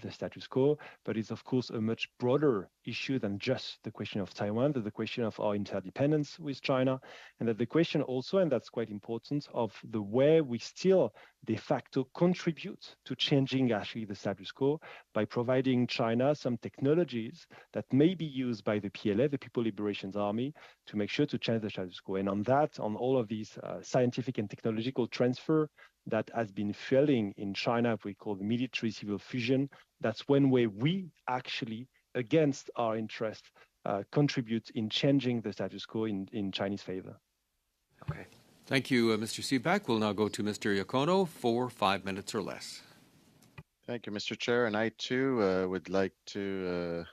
the status quo, but it's of course a much broader issue than just the question of Taiwan, the question of our interdependence with China, and that the question also, and that's quite important, of the way we still de facto contribute to changing actually the status quo by providing China some technologies that may be used by the PLA, the People Liberation Army, to make sure to change the status quo. And on that, on all of these scientific and technological transfer that has been failing in China, we call the military-civil fusion. That's one way we actually, against our interest, contribute in changing the status quo in Chinese favor. Okay. Thank you, Mr. Seebeck. We'll now go to Mr. Iacono for 5 minutes or less. Thank you, Mr. Chair. And I, too, would like to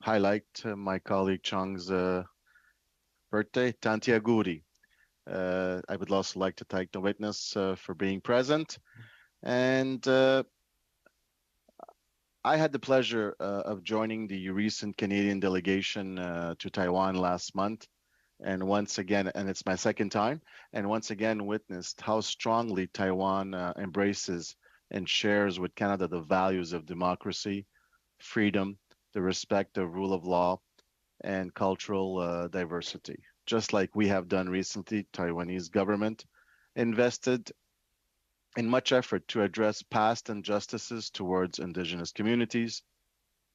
highlight my colleague Chong's birthday, Tanti Aguri. I would also like to thank the witness for being present. And I had the pleasure of joining the recent Canadian delegation to Taiwan last month. And once again, and it's my second time, and once again witnessed how strongly Taiwan embraces and shares with Canada the values of democracy, freedom, the respect of rule of law, and cultural diversity. Just like we have done recently, Taiwanese government invested in much effort to address past injustices towards indigenous communities,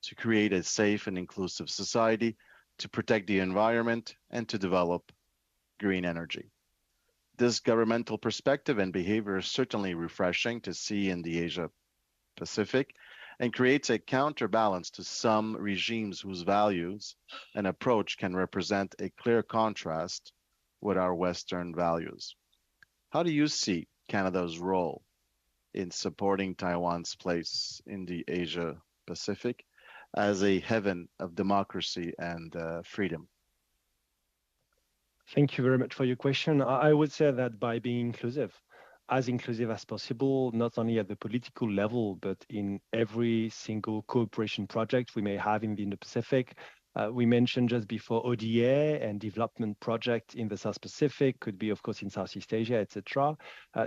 to create a safe and inclusive society, to protect the environment, and to develop green energy. This governmental perspective and behavior is certainly refreshing to see in the Asia Pacific and creates a counterbalance to some regimes whose values and approach can represent a clear contrast with our Western values. How do you see Canada's role in supporting Taiwan's place in the Asia Pacific as a haven of democracy and freedom? Thank you very much for your question. I would say that by being inclusive as possible, not only at the political level, but in every single cooperation project we may have in the Indo-Pacific. We mentioned just before ODA and development project in the South Pacific, could be, of course, in Southeast Asia, etc.,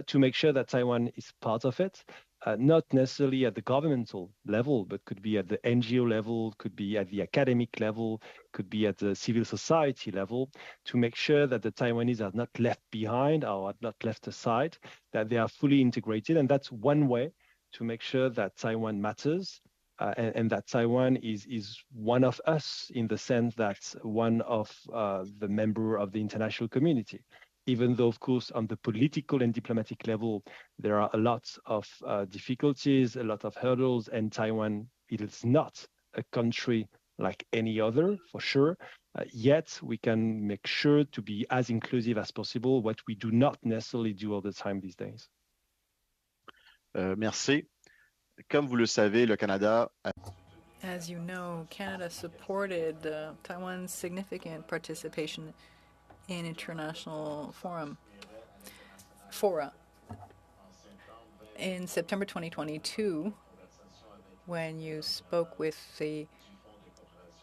to make sure that Taiwan is part of it. Not necessarily at the governmental level, but could be at the NGO level, could be at the academic level, could be at the civil society level, to make sure that the Taiwanese are not left behind or are not left aside, that they are fully integrated. And that's one way to make sure that Taiwan matters and that Taiwan is one of us in the sense that one of the member of the international community. Even though, of course, on the political and diplomatic level, there are a lot of difficulties, a lot of hurdles, and Taiwan, it is not a country like any other, for sure. Yet, we can make sure to be as inclusive as possible, what we do not necessarily do all the time these days. Merci. Comme vous le savez, le Canada... As you know, Canada supported Taiwan's significant participation in international fora. In September 2022, when you spoke with the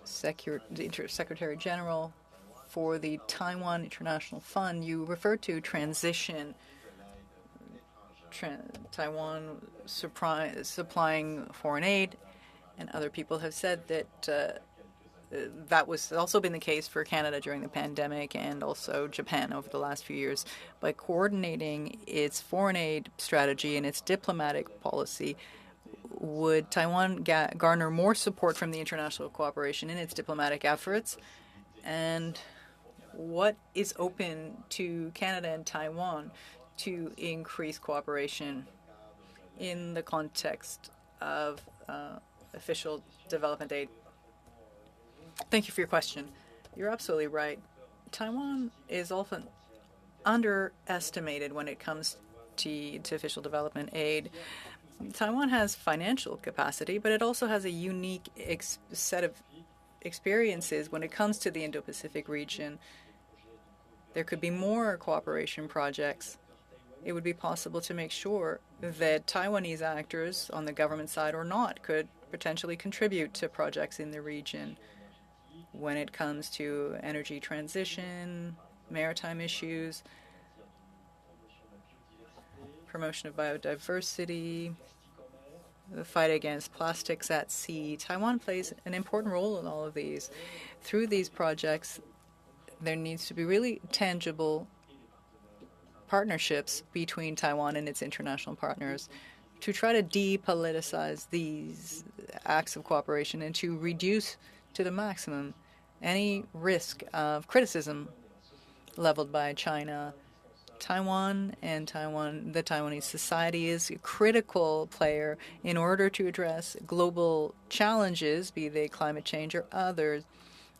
Secretary General for the Taiwan International Fund, you referred to transition, Taiwan supplying foreign aid, and other people have said that that was also been the case for Canada during the pandemic and also Japan over the last few years. By coordinating its foreign aid strategy and its diplomatic policy, would Taiwan garner more support from the international cooperation in its diplomatic efforts? And what is open to Canada and Taiwan to increase cooperation in the context of official development aid? Thank you for your question. You're absolutely right. Taiwan is often underestimated when it comes to official development aid. Taiwan has financial capacity, but it also has a unique set of experiences when it comes to the Indo-Pacific region. There could be more cooperation projects. It would be possible to make sure that Taiwanese actors on the government side or not could potentially contribute to projects in the region when it comes to energy transition, maritime issues, promotion of biodiversity, the fight against plastics at sea. Taiwan plays an important role in all of these. Through these projects, there needs to be really tangible partnerships between Taiwan and its international partners to try to depoliticize these acts of cooperation and to reduce to the maximum any risk of criticism leveled by China. Taiwan and the Taiwanese society is a critical player in order to address global challenges, be they climate change or others.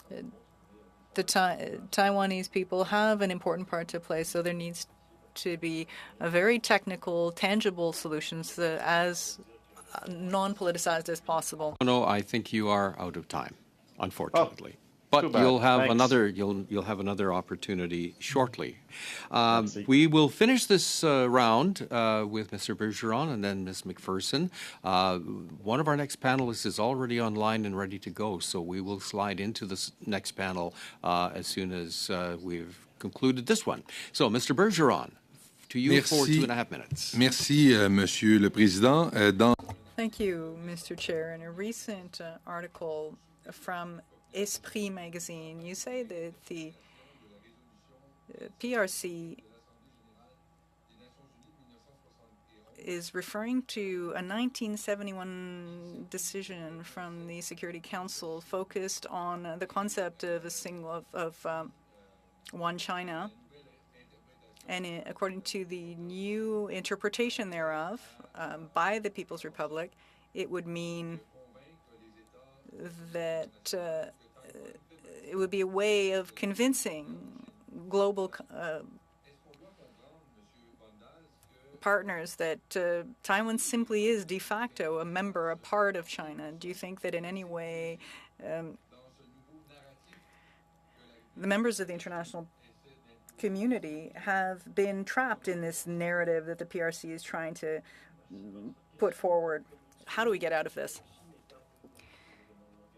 The Taiwanese people have an important part to play, so there needs to be a very technical, tangible solutions as non-politicized as possible. No, I think you are out of time, unfortunately. But too bad. you'll have Thanks. you'll have another opportunity shortly. We will finish this round with Mr. Bergeron and then Ms. McPherson. One of our next panelists is already online and ready to go, so we will slide into this next panel as soon as we've concluded this one. So, Mr. Bergeron, to you for 2.5 minutes. Merci, Monsieur le Président. Thank you, Mr. Chair. In a recent article from Esprit magazine, you say that the PRC is referring to a 1971 decision from the Security Council focused on the concept of one China. And according to the new interpretation thereof by the People's Republic, it would mean that it would be a way of convincing global partners that Taiwan simply is de facto a member, a part of China. Do you think that in any way the members of the international community have been trapped in this narrative that the PRC is trying to put forward? How do we get out of this?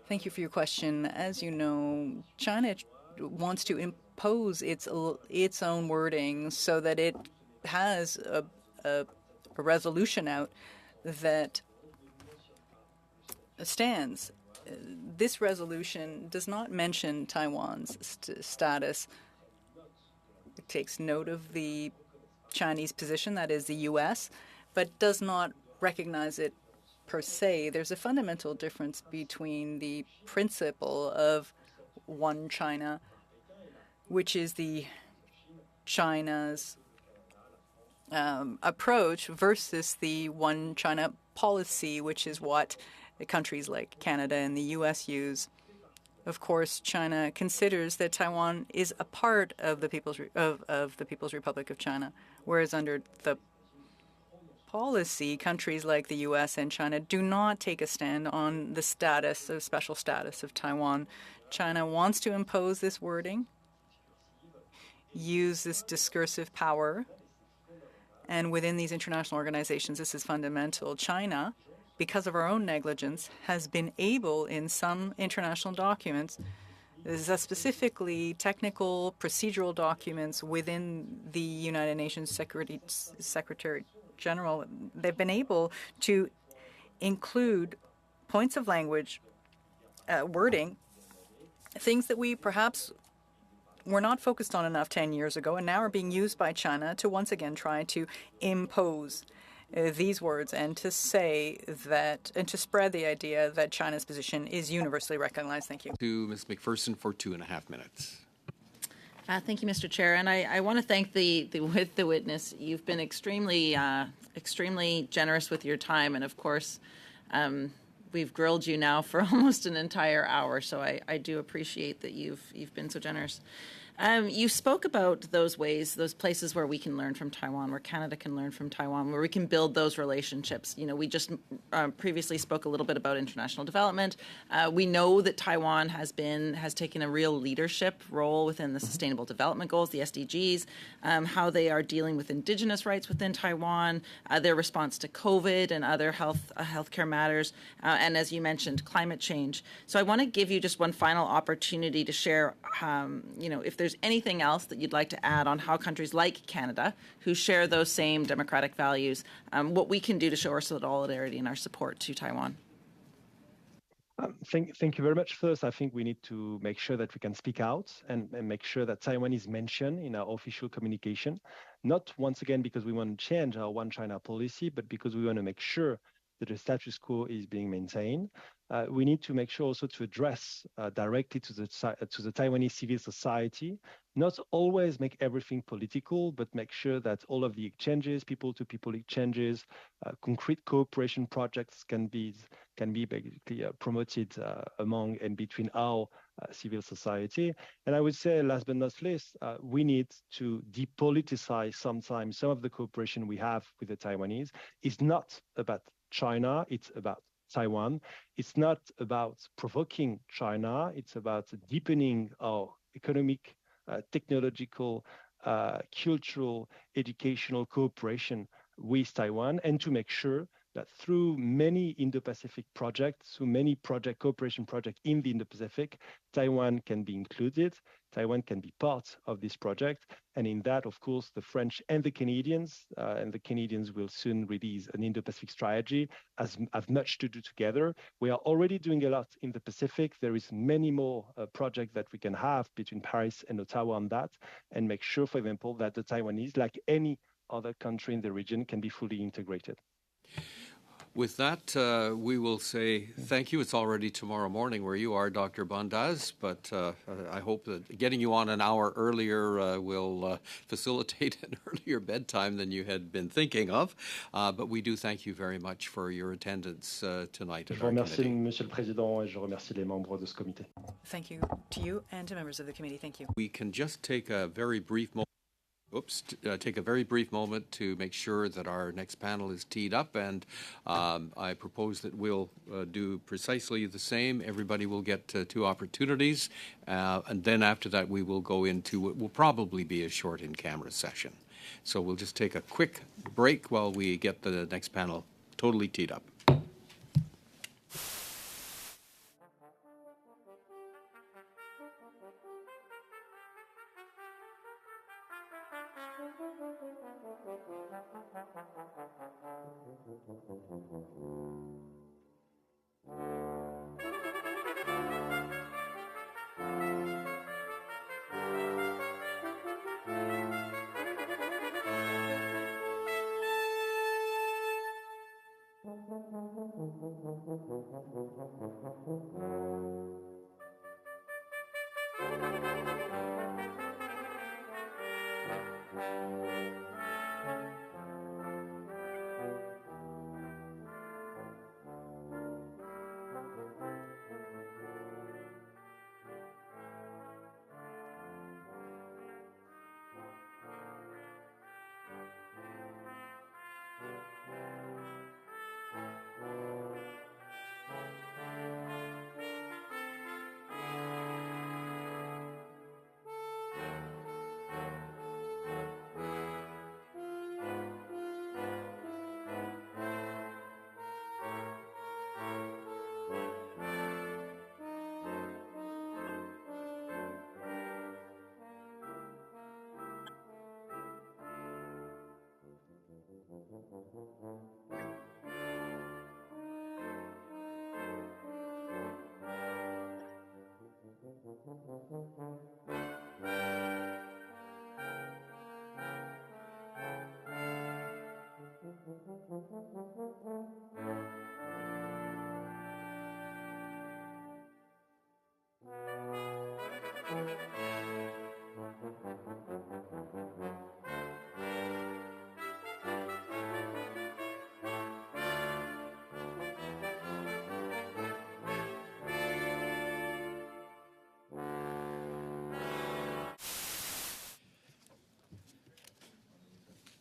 Thank you for your question. As you know, China wants to impose its own wording so that it has a resolution out that stands. This resolution does not mention Taiwan's status. It takes note of the Chinese position, that is the U.S., but does not recognize it per se. There's a fundamental difference between the principle of one China, which is the China's approach, versus the one China policy, which is what countries like Canada and the U.S. use. Of course, China considers that Taiwan is a part of the People's Republic of China, whereas under the policy, countries like the US and China do not take a stand on the special status of Taiwan. China wants to impose this wording, use this discursive power, and within these international organizations, this is fundamental. China, because of our own negligence, has been able in some international documents, specifically technical procedural documents within the United Nations Secretary General, they've been able to include points of language, wording, things that we perhaps were not focused on enough 10 years ago and now are being used by China to once again try to impose these words and to say that, and to spread the idea that China's position is universally recognized. Thank you. To Ms. McPherson for 2.5 minutes. Thank you, Mr. Chair. And I want to thank the witness. You've been extremely generous with your time. And of course, we've grilled you now for almost an entire hour. So I do appreciate that you've been so generous. You spoke about those ways, those places where we can learn from Taiwan, where Canada can learn from Taiwan, where we can build those relationships. You know, we just previously spoke a little bit about international development. We know that Taiwan has taken a real leadership role within the Sustainable Development Goals, the SDGs, how they are dealing with Indigenous rights within Taiwan, their response to COVID and other healthcare matters, and as you mentioned, climate change. So I want to give you just one final opportunity to share, if there's anything else that you'd like to add on how countries like Canada, who share those same democratic values, what we can do to show our solidarity and our support to Taiwan. Thank you very much. First, I think we need to make sure that we can speak out and make sure that Taiwan is mentioned in our official communication, not once again because we want to change our One China policy, but because we want to make sure that the status quo is being maintained. We need to make sure also to address directly to the Taiwanese civil society, not always make everything political, but make sure that all of the exchanges, people-to-people exchanges, concrete cooperation projects can be basically promoted among and between our civil society. And I would say, last but not least, we need to depoliticize sometimes some of the cooperation we have with the Taiwanese. It's not about China, it's about Taiwan. It's not about provoking China, it's about deepening our economic, technological, cultural, educational cooperation with Taiwan, and to make sure that through many Indo-Pacific projects, through many cooperation projects in the Indo-Pacific, Taiwan can be included, Taiwan can be part of this project. And in that, of course, the French and the Canadians will soon release an Indo-Pacific strategy, have much to do together. We are already doing a lot in the Pacific. There is many more projects that we can have between Paris and Ottawa on that, and make sure, for example, that the Taiwanese, like any other country in the region, can be fully integrated. With that, we will say thank you. It's already tomorrow morning where you are, Dr. Bondaz, but I hope that getting you on an hour earlier will facilitate an earlier bedtime than you had been thinking of. But we do thank you very much for your attendance tonight at our committee. Je remercie Monsieur le Président et je remercie les membres de ce comité. Thank you to you and to members of the committee. Thank you. We can just take a very brief moment. Take a very brief moment to make sure that our next panel is teed up, and I propose that we'll do precisely the same. Everybody will get 2 opportunities, and then after that we will go into what will probably be a short in-camera session. So we'll just take a quick break while we get the next panel totally teed up.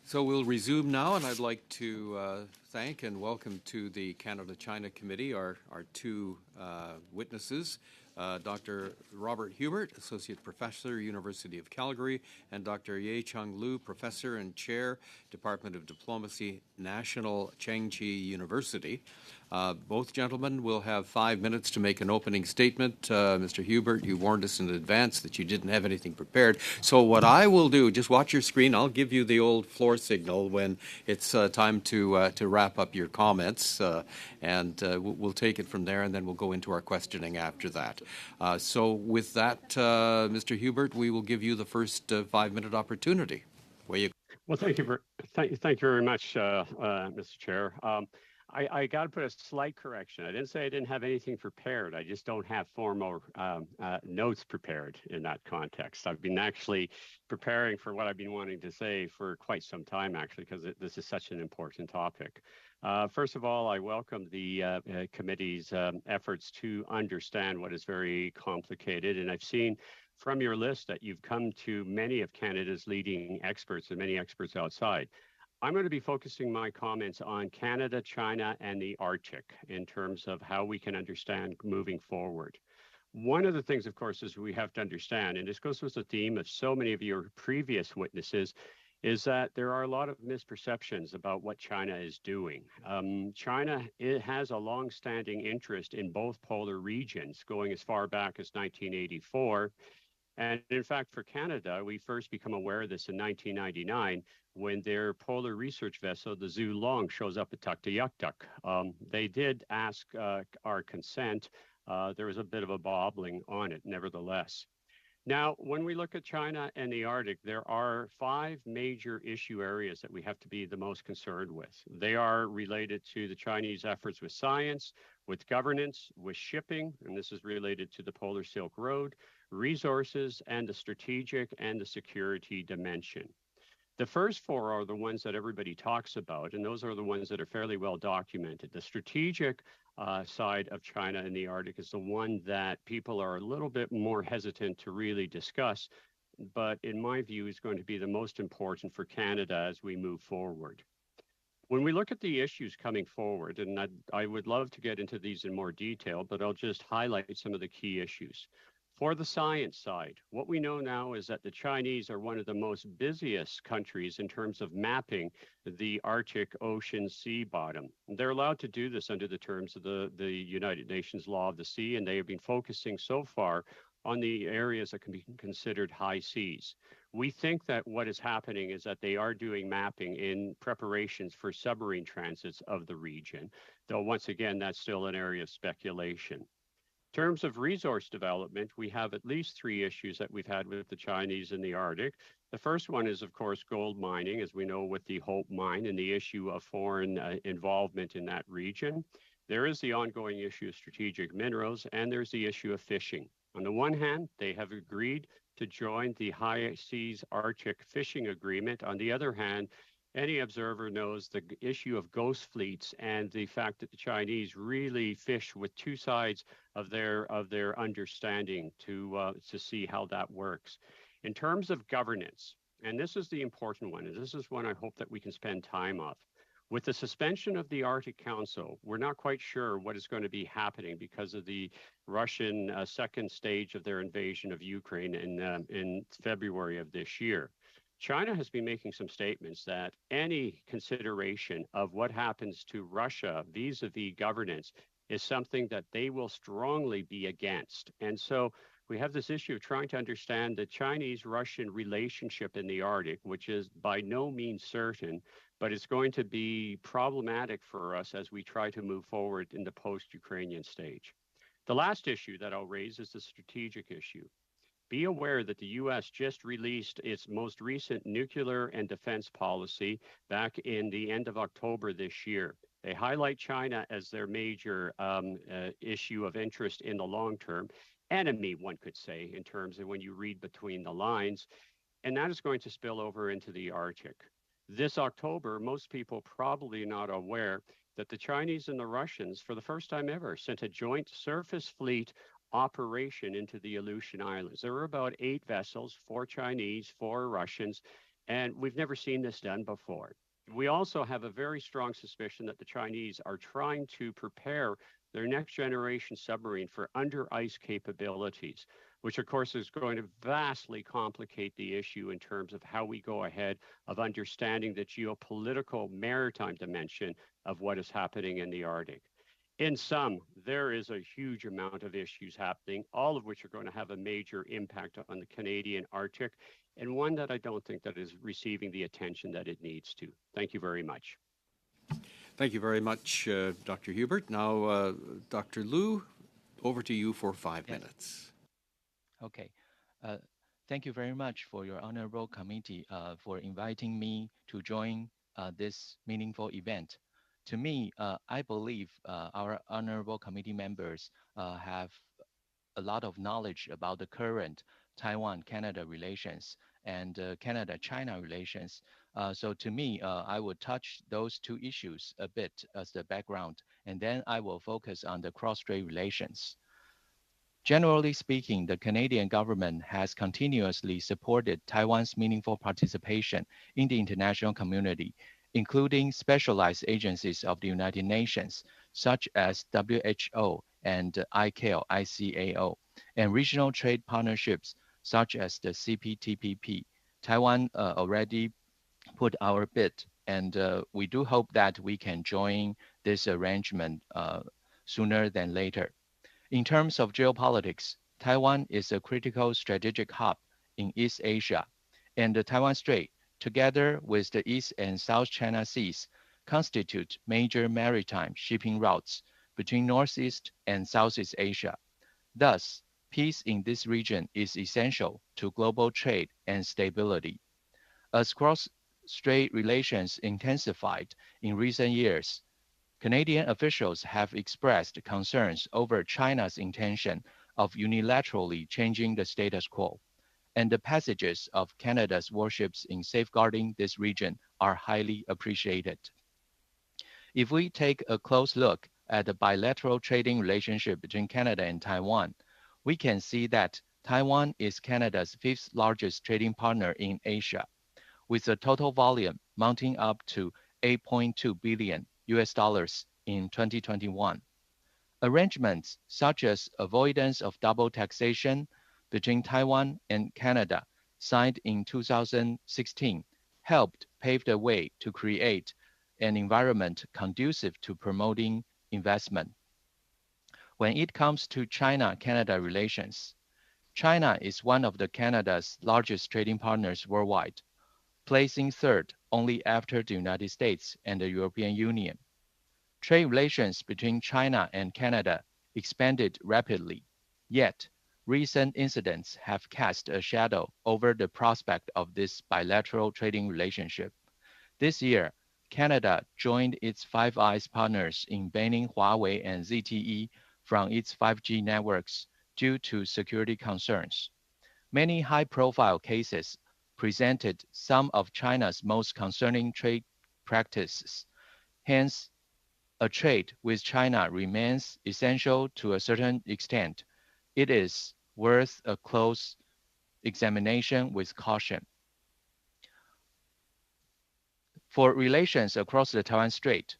So we'll resume now, and I'd like to thank and welcome to the Canada-China Committee our two witnesses, Dr. Robert Hubert, Associate Professor, University of Calgary, and Dr. Ye-Chung Liu, Professor and Chair, Department of Diplomacy, National Chengchi University. Both gentlemen will have 5 minutes to make an opening statement. Mr. Hubert, you warned us in advance that you didn't have anything prepared. So what I will do, just watch your screen. I'll give you the old floor signal when it's time to wrap up your comments, and we'll take it from there, and then we'll go into our questioning after that. So with that, Mr. Hubert, we will give you the first 5-minute opportunity. Where you? Well, thank you very much, Mr. Chair. I got to put a slight correction. I didn't say I didn't have anything prepared. I just don't have formal notes prepared in that context. I've been actually preparing for what I've been wanting to say for quite some time, actually, because this is such an important topic. First of all, I welcome the committee's efforts to understand what is very complicated. And I've seen from your list that you've come to many of Canada's leading experts and many experts outside. I'm going to be focusing my comments on Canada, China, and the Arctic in terms of how we can understand moving forward. One of the things, of course, is we have to understand, and this goes with the theme of so many of your previous witnesses, is that there are a lot of misperceptions about what China is doing. China has a long-standing interest in both polar regions, going as far back as 1984. And in fact, for Canada, we first become aware of this in 1999 when their polar research vessel, the Zhulong, shows up at Tuktoyaktuk. They did ask our consent. There was a bit of a bobbling on it, nevertheless. Now, when we look at China and the Arctic, there are 5 major issue areas that we have to be the most concerned with. They are related to the Chinese efforts with science, with governance, with shipping, and this is related to the Polar Silk Road, resources, and the strategic and the security dimension. The first 4 are the ones that everybody talks about, and those are the ones that are fairly well documented. The strategic side of China and the Arctic is the one that people are a little bit more hesitant to really discuss, but in my view is going to be the most important for Canada as we move forward. When we look at the issues coming forward, and I would love to get into these in more detail, but I'll just highlight some of the key issues. For the science side, what we know now is that the Chinese are one of the most busiest countries in terms of mapping the Arctic Ocean sea bottom. They're allowed to do this under the terms of the United Nations Law of the Sea, and they have been focusing so far on the areas that can be considered high seas. We think that what is happening is that they are doing mapping in preparations for submarine transits of the region, though once again, that's still an area of speculation. In terms of resource development, we have at least 3 issues that we've had with the Chinese in the Arctic. The first one is, of course, gold mining, as we know with the Hope Mine and the issue of foreign involvement in that region. There is the ongoing issue of strategic minerals, and there's the issue of fishing. On the one hand, they have agreed to join the High Seas Arctic Fishing Agreement. On the other hand, any observer knows the issue of ghost fleets and the fact that the Chinese really fish with 2 sides of their understanding to see how that works. In terms of governance, and this is the important one, and this is one I hope that we can spend time on. With the suspension of the Arctic Council, we're not quite sure what is going to be happening because of the Russian second stage of their invasion of Ukraine in February of this year. China has been making some statements that any consideration of what happens to Russia vis-a-vis governance is something that they will strongly be against. And so we have this issue of trying to understand the Chinese-Russian relationship in the Arctic, which is by no means certain, but it's going to be problematic for us as we try to move forward in the post-Ukrainian stage. The last issue that I'll raise is the strategic issue. Be aware that the U.S. just released its most recent nuclear and defense policy back in the end of October this year. They highlight China as their major issue of interest in the long term, enemy, one could say, in terms of when you read between the lines, and that is going to spill over into the Arctic. This October, most people probably not aware that the Chinese and the Russians, for the first time ever, sent a joint surface fleet operation into the Aleutian Islands. There were about 8 vessels, 4 Chinese, 4 Russians, and we've never seen this done before. We also have a very strong suspicion that the Chinese are trying to prepare their next generation submarine for under ice capabilities, which of course is going to vastly complicate the issue in terms of how we go ahead of understanding the geopolitical maritime dimension of what is happening in the Arctic. In sum, there is a huge amount of issues happening, all of which are going to have a major impact on the Canadian Arctic, and one that I don't think that is receiving the attention that it needs to. Thank you very much. Thank you very much, Dr. Hubert. Now, Dr. Liu, over to you for 5 minutes. Okay. Thank you very much for your honorable committee for inviting me to join this meaningful event. To me, I believe our honorable committee members have a lot of knowledge about the current Taiwan-Canada relations and Canada-China relations. So to me, I will touch those 2 issues a bit as the background, and then I will focus on the cross-strait relations. Generally speaking, the Canadian government has continuously supported Taiwan's meaningful participation in the international community, including specialized agencies of the United Nations, such as WHO and ICAO, and regional trade partnerships, such as the CPTPP. Taiwan already put our bid, and we do hope that we can join this arrangement sooner than later. In terms of geopolitics, Taiwan is a critical strategic hub in East Asia, and the Taiwan Strait, together with the East and South China Seas, constitute major maritime shipping routes between Northeast and Southeast Asia. Thus, peace in this region is essential to global trade and stability. As cross-strait relations intensified in recent years, Canadian officials have expressed concerns over China's intention of unilaterally changing the status quo, and the passages of Canada's warships in safeguarding this region are highly appreciated. If we take a close look at the bilateral trading relationship between Canada and Taiwan, we can see that Taiwan is Canada's 5th largest trading partner in Asia, with a total volume mounting up to $8.2 billion in 2021. Arrangements such as avoidance of double taxation between Taiwan and Canada, signed in 2016, helped pave the way to create an environment conducive to promoting investment. When it comes to China-Canada relations, China is one of Canada's largest trading partners worldwide, placing 3rd only after the United States and the European Union. Trade relations between China and Canada expanded rapidly, yet recent incidents have cast a shadow over the prospect of this bilateral trading relationship. This year, Canada joined its Five Eyes partners in banning Huawei and ZTE from its 5G networks due to security concerns. Many high-profile cases presented some of China's most concerning trade practices. Hence, a trade with China remains essential to a certain extent. It is worth a close examination with caution. For relations across the Taiwan Strait,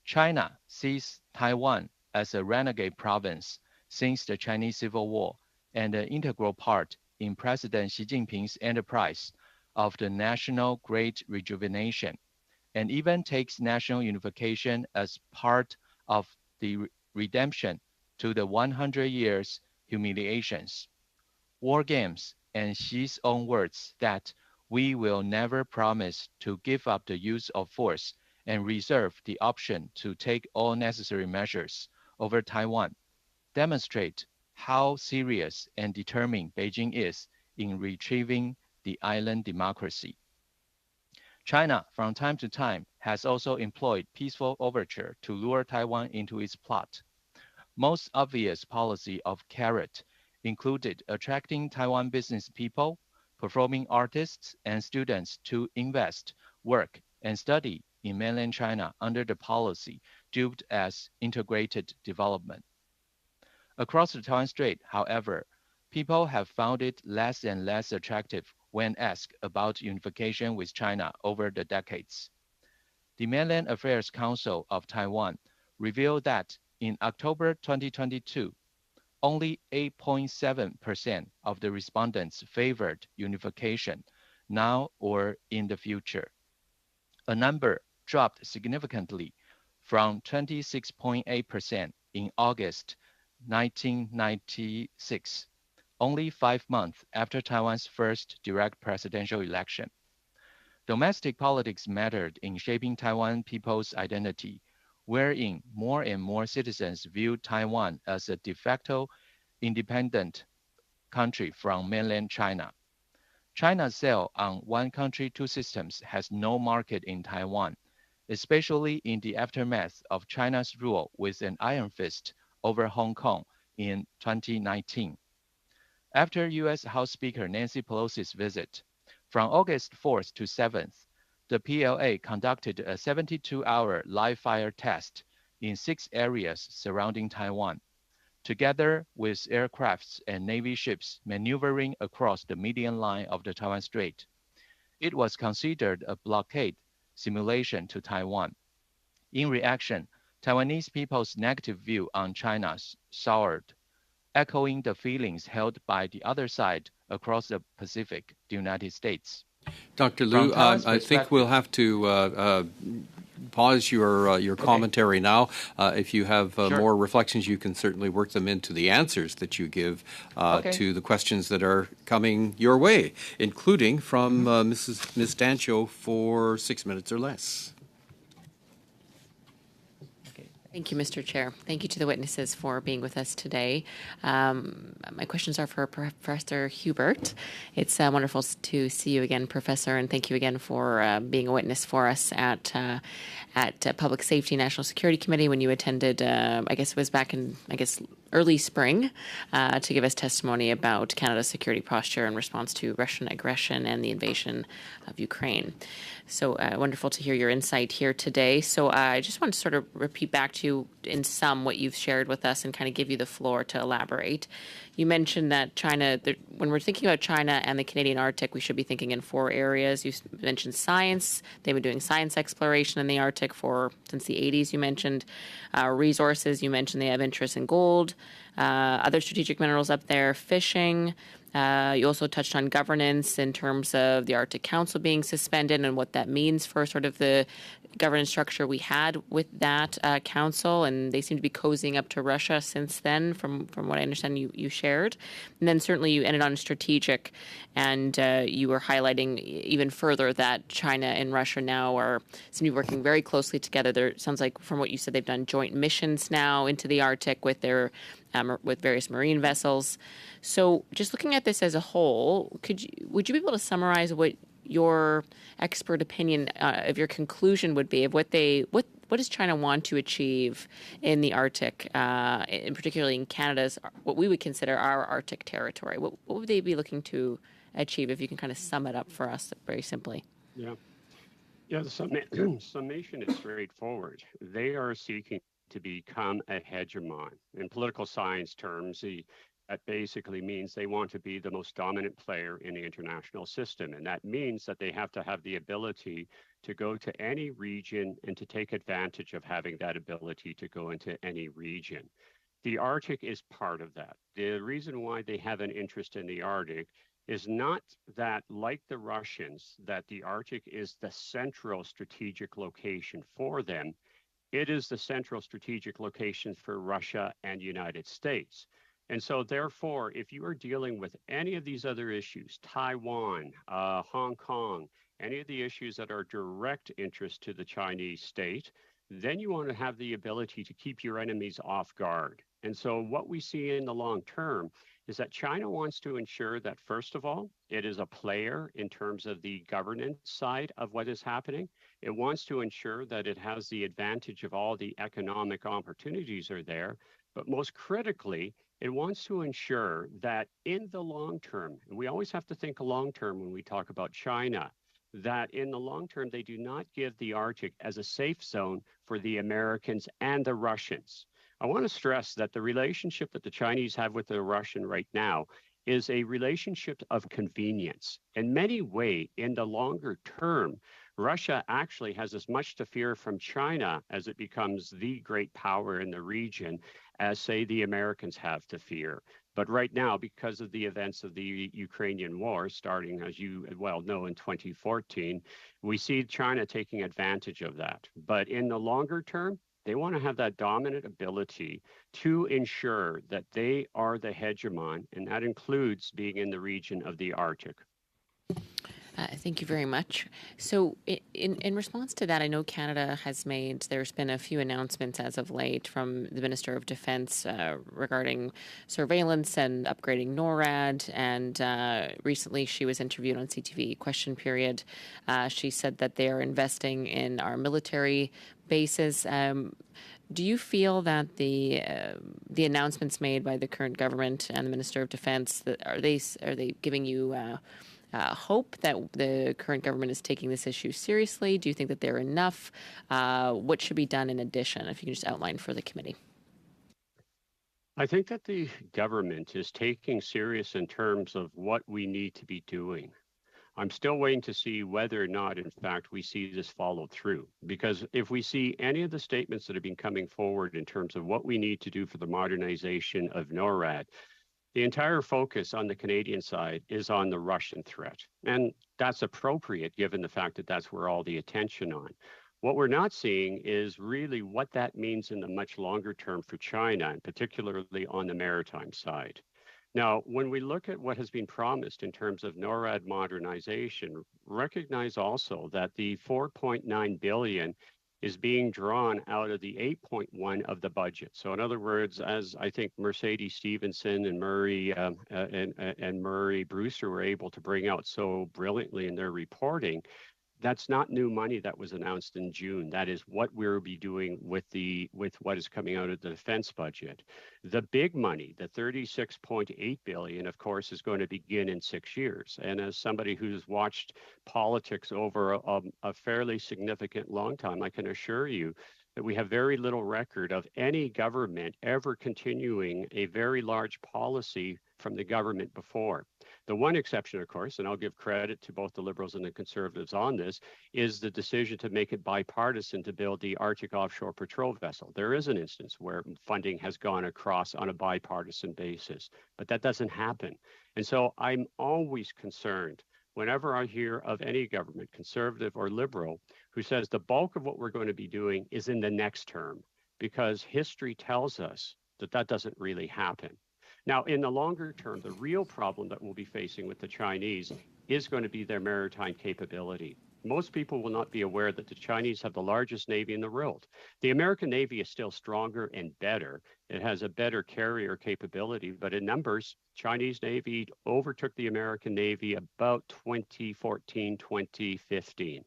China sees Taiwan as a renegade province since the Chinese Civil War and an integral part in President Xi Jinping's enterprise of the national great rejuvenation, and even takes national unification as part of the redemption to the 100 years humiliations. War games and Xi's own words that we will never promise to give up the use of force and reserve the option to take all necessary measures over Taiwan, demonstrate how serious and determined Beijing is in retrieving the island democracy. China, from time to time, has also employed peaceful overture to lure Taiwan into its plot. Most obvious policy of carrot included attracting Taiwan business people, performing artists, and students to invest, work, and study in mainland China under the policy dubbed as integrated development. Across the Taiwan Strait, however, people have found it less and less attractive when asked about unification with China over the decades. The Mainland Affairs Council of Taiwan revealed that in October 2022, only 8.7% of the respondents favored unification now or in the future. A number dropped significantly from 26.8% in August 1996, only 5 months after Taiwan's first direct presidential election. Domestic politics mattered in shaping Taiwan people's identity, wherein more and more citizens viewed Taiwan as a de facto independent country from mainland China. China's sell on one country, two systems has no market in Taiwan, especially in the aftermath of China's rule with an iron fist over Hong Kong in 2019. After U.S. House Speaker Nancy Pelosi's visit, from August 4th to 7th, the PLA conducted a 72-hour live fire test in 6 areas surrounding Taiwan, together with aircrafts and Navy ships maneuvering across the median line of the Taiwan Strait. It was considered a blockade simulation to Taiwan. In reaction, Taiwanese people's negative view on China soured, echoing the feelings held by the other side across the Pacific, the United States. Dr. Liu, I think we'll have to pause your commentary now. If you have more reflections, you can certainly work them into the answers that you give to the questions that are coming your way, including from Ms. Dancho for 6 minutes or less. Thank you, Mr. Chair. Thank you to the witnesses for being with us today. My questions are for Professor Hubert. It's wonderful to see you again, Professor, and thank you again for being a witness for us at Public Safety National Security Committee when you attended, I guess it was back in, early spring, to give us testimony about Canada's security posture in response to Russian aggression and the invasion of Ukraine. So wonderful to hear your insight here today. So I just want to sort of repeat back to you in sum what you've shared with us and kind of give you the floor to elaborate. You mentioned that China, when we're thinking about China and the Canadian Arctic, we should be thinking in 4 areas. You mentioned science. They've been doing science exploration in the Arctic since the 80s, you mentioned. Resources, you mentioned they have interest in gold, other strategic minerals up there, fishing. You also touched on governance in terms of the Arctic Council being suspended and what that means for sort of the governance structure we had with that council, and they seem to be cozying up to Russia since then, from what I understand you shared. And then certainly you ended on strategic, and you were highlighting even further that China and Russia now seem to be working very closely together. There sounds like from what you said they've done joint missions now into the Arctic with their with various marine vessels. So just looking at this as a whole, would you be able to summarize what your expert opinion of your conclusion would be of what does China want to achieve in the Arctic, and particularly in Canada's, what we would consider our Arctic territory? What would they be looking to achieve, if you can kind of sum it up for us very simply? Yeah, the summation is straightforward. They are seeking to become a hegemon. In political science terms, that basically means they want to be the most dominant player in the international system. And that means that they have to have the ability to go to any region and to take advantage of having that ability to go into any region. The Arctic is part of that. The reason why they have an interest in the Arctic is not that, like the Russians, that the Arctic is the central strategic location for them. It is the central strategic location for Russia and United States. And so, therefore, if you are dealing with any of these other issues, Taiwan, Hong Kong, any of the issues that are direct interest to the Chinese state, then you want to have the ability to keep your enemies off guard. And so, what we see in the long term is that China wants to ensure that, first of all, it is a player in terms of the governance side of what is happening. It wants to ensure that it has the advantage of all the economic opportunities are there. But most critically, it wants to ensure that in the long term, and we always have to think long term when we talk about China, that in the long term, they do not give the Arctic as a safe zone for the Americans and the Russians. I want to stress that the relationship that the Chinese have with the Russian right now is a relationship of convenience. In many ways, in the longer term, Russia actually has as much to fear from China as it becomes the great power in the region as, say, the Americans have to fear. But right now, because of the events of the Ukrainian war, starting, as you well know, in 2014, we see China taking advantage of that. But in the longer term, they want to have that dominant ability to ensure that they are the hegemon, and that includes being in the region of the Arctic. Thank you very much. So in response to that, I know Canada has there's been a few announcements as of late from the Minister of Defence regarding surveillance and upgrading NORAD. And recently she was interviewed on CTV Question Period. She said that they are investing in our military bases. Do you feel that the announcements made by the current government and the Minister of Defence, are they giving you hope that the current government is taking this issue seriously? Do you think that they're enough? What should be done in addition? If you can just outline for the committee. I think that the government is taking serious in terms of what we need to be doing. I'm still waiting to see whether or not, in fact, we see this followed through. Because if we see any of the statements that have been coming forward in terms of what we need to do for the modernization of NORAD, the entire focus on the Canadian side is on the Russian threat. And that's appropriate given the fact that that's where all the attention on. What we're not seeing is really what that means in the much longer term for China, and particularly on the maritime side. Now, when we look at what has been promised in terms of NORAD modernization, recognize also that the $4.9 billion is being drawn out of the 8.1 of the budget. So in other words, as I think Mercedes Stephenson and Murray Murray Brewster were able to bring out so brilliantly in their reporting, that's not new money that was announced in June. That is what we'll be doing with what is coming out of the defense budget. The big money, the $36.8 billion, of course, is going to begin in 6 years. And as somebody who's watched politics over a fairly significant long time, I can assure you that we have very little record of any government ever continuing a very large policy from the government before. The one exception, of course, and I'll give credit to both the Liberals and the Conservatives on this, is the decision to make it bipartisan to build the Arctic Offshore Patrol Vessel. There is an instance where funding has gone across on a bipartisan basis, but that doesn't happen. And so I'm always concerned whenever I hear of any government, conservative or liberal, who says the bulk of what we're going to be doing is in the next term, because history tells us that that doesn't really happen. Now, in the longer term, the real problem that we'll be facing with the Chinese is going to be their maritime capability. Most people will not be aware that the Chinese have the largest Navy in the world. The American Navy is still stronger and better. It has a better carrier capability, but in numbers, Chinese Navy overtook the American Navy about 2014, 2015.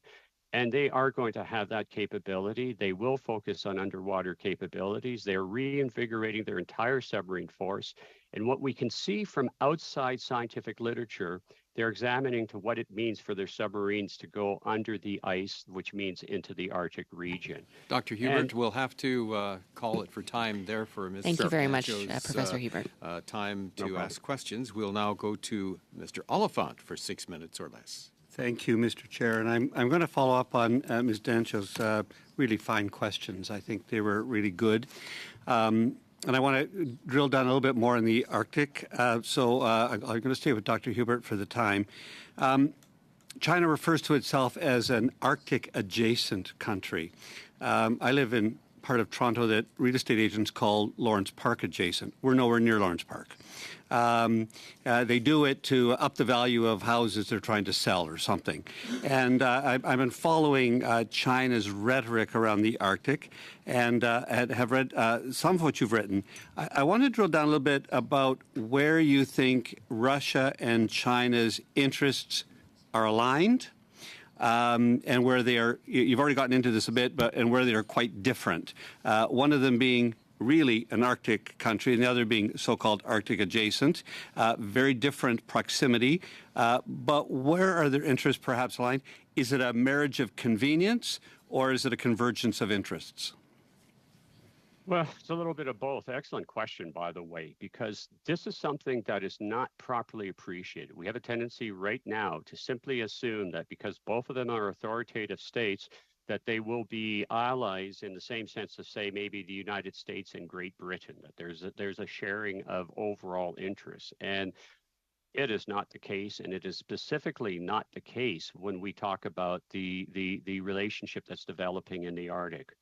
And they are going to have that capability. They will focus on underwater capabilities. They're reinvigorating their entire submarine force. And what we can see from outside scientific literature, they're examining to what it means for their submarines to go under the ice, which means into the Arctic region. Dr. Hubert, we'll have to call it for time there for Mr. Thank you very much, Bancho's, Professor Hubert. Time to ask questions. We'll now go to Mr. Oliphant for 6 minutes or less. Thank you, Mr. Chair. And I'm going to follow up on Ms. Dancho's really fine questions. I think they were really good. And I want to drill down a little bit more in the Arctic. So I'm going to stay with Dr. Hubert for the time. China refers to itself as an Arctic adjacent country. I live in part of Toronto that real estate agents call Lawrence Park adjacent. We're nowhere near Lawrence Park. They do it to up the value of houses they're trying to sell or something. And I've been following China's rhetoric around the Arctic and have read some of what you've written. I want to drill down a little bit about where you think Russia and China's interests are aligned. And where they are, you've already gotten into this a bit, and where they are quite different. One of them being really an Arctic country, and the other being so-called Arctic adjacent. Very different proximity. But where are their interests perhaps aligned? Is it a marriage of convenience, or is it a convergence of interests? Well, it's a little bit of both. Excellent question, by the way, because this is something that is not properly appreciated. We have a tendency right now to simply assume that because both of them are authoritative states, that they will be allies in the same sense of, say, maybe the United States and Great Britain, that there's a sharing of overall interests. And it is not the case, and it is specifically not the case when we talk about the relationship that's developing in the Arctic.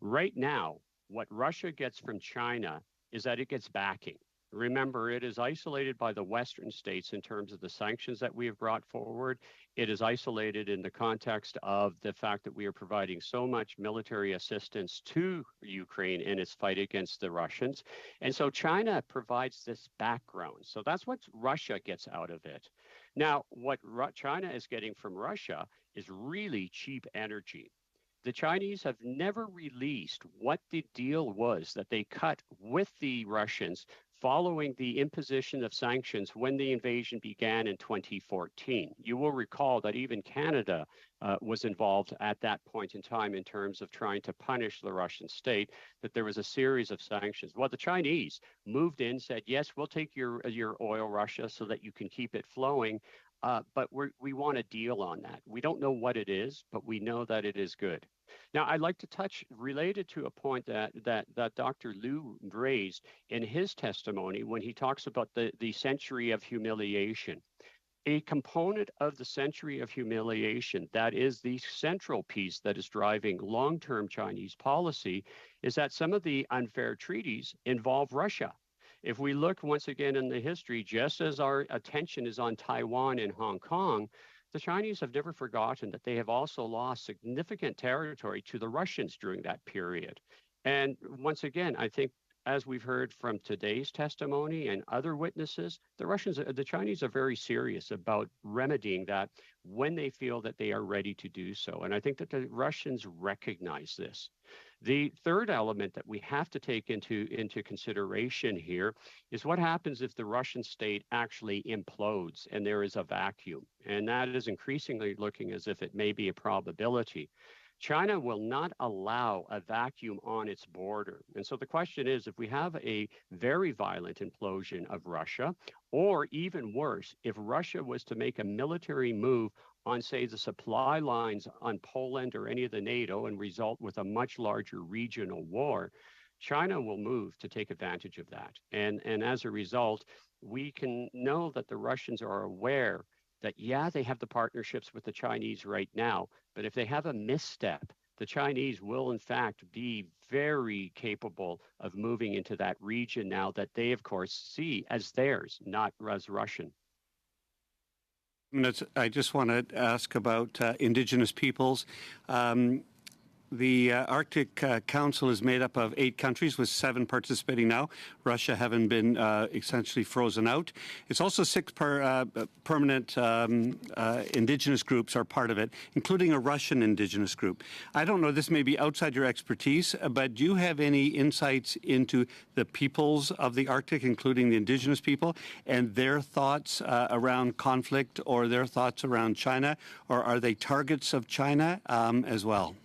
Right now, what Russia gets from China is that it gets backing. Remember, it is isolated by the Western states in terms of the sanctions that we have brought forward. It is isolated in the context of the fact that we are providing so much military assistance to Ukraine in its fight against the Russians. And so China provides this background. So that's what Russia gets out of it. Now, what China is getting from Russia is really cheap energy. The Chinese have never released what the deal was that they cut with the Russians following the imposition of sanctions when the invasion began in 2014. You will recall that even Canada was involved at that point in time in terms of trying to punish the Russian state, that there was a series of sanctions. Well, the Chinese moved in, said, yes, we'll take your oil, Russia, so that you can keep it flowing. But we want a deal on that. We don't know what it is, but we know that it is good. Now, I'd like to touch related to a point that Dr. Liu raised in his testimony when he talks about the century of humiliation. A component of the century of humiliation that is the central piece that is driving long-term Chinese policy is that some of the unfair treaties involve Russia. If we look once again in the history, just as our attention is on Taiwan and Hong Kong, the Chinese have never forgotten that they have also lost significant territory to the Russians during that period. And once again, I think, as we've heard from today's testimony and other witnesses, the Chinese are very serious about remedying that when they feel that they are ready to do so. And I think that the Russians recognize this. The third element that we have to take into consideration here is what happens if the Russian state actually implodes and there is a vacuum. And that is increasingly looking as if it may be a probability. China will not allow a vacuum on its border. And so the question is, if we have a very violent implosion of Russia, or even worse, if Russia was to make a military move on, say, the supply lines on Poland or any of the NATO and result with a much larger regional war, China will move to take advantage of that. And as a result, we can know that the Russians are aware that, yeah, they have the partnerships with the Chinese right now, but if they have a misstep, the Chinese will, in fact, be very capable of moving into that region now that they, of course, see as theirs, not as Russian. I just want to ask about Indigenous peoples. The Arctic Council is made up of 8 countries with 7 participating now, Russia having been essentially frozen out. It's also 6 permanent Indigenous groups are part of it, including a Russian Indigenous group. I don't know, this may be outside your expertise, but do you have any insights into the peoples of the Arctic, including the Indigenous people, and their thoughts around conflict or their thoughts around China, or are they targets of China as well?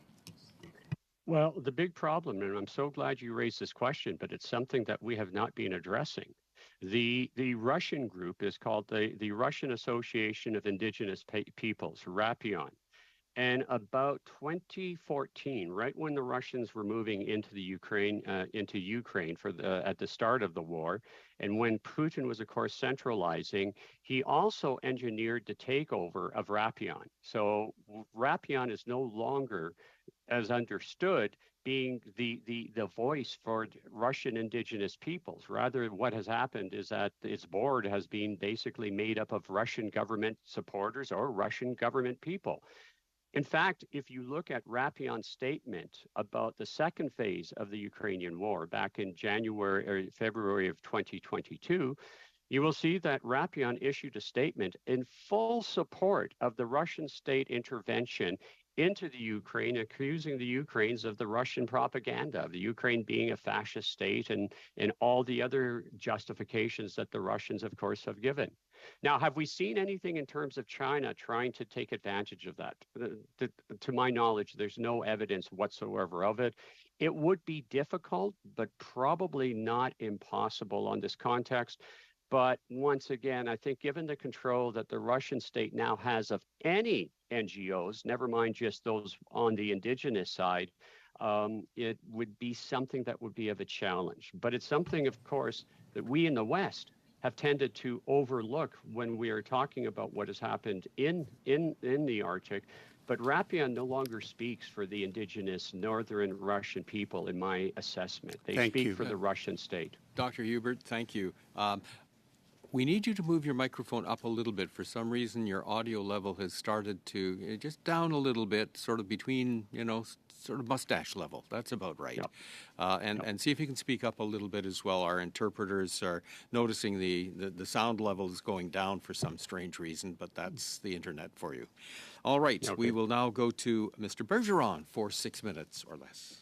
Well, the big problem, and I'm so glad you raised this question, but it's something that we have not been addressing. The Russian group is called the Russian Association of Indigenous Peoples, RAPION. And about 2014, right when the Russians were moving into Ukraine at the start of the war, and when Putin was, of course, centralizing, he also engineered the takeover of RAPION. So RAPION is no longer, as understood, being the voice for Russian indigenous peoples. Rather, what has happened is that its board has been basically made up of Russian government supporters or Russian government people. In fact, if you look at Rapion's statement about the second phase of the Ukrainian war back in January or February of 2022, you will see that Rapion issued a statement in full support of the Russian state intervention into the Ukraine, accusing the Ukrainians of the Russian propaganda, of the Ukraine being a fascist state and all the other justifications that the Russians, of course, have given. Now, have we seen anything in terms of China trying to take advantage of that? To my knowledge, there's no evidence whatsoever of it. It would be difficult, but probably not impossible on this context. But once again, I think given the control that the Russian state now has of any NGOs, never mind just those on the indigenous side, it would be something that would be of a challenge. But it's something, of course, that we in the West have tended to overlook when we are talking about what has happened in the Arctic. But Rapion no longer speaks for the indigenous northern Russian people, in my assessment. They speak for the Russian state. Dr. Hubert, thank you. We need you to move your microphone up a little bit. For some reason, your audio level has started to just down a little bit, sort of between, sort of mustache level. That's about right. Yep. And see if you can speak up a little bit as well. Our interpreters are noticing the sound level is going down for some strange reason, but that's the internet for you. All right, we will now go to Mr. Bergeron for 6 minutes or less.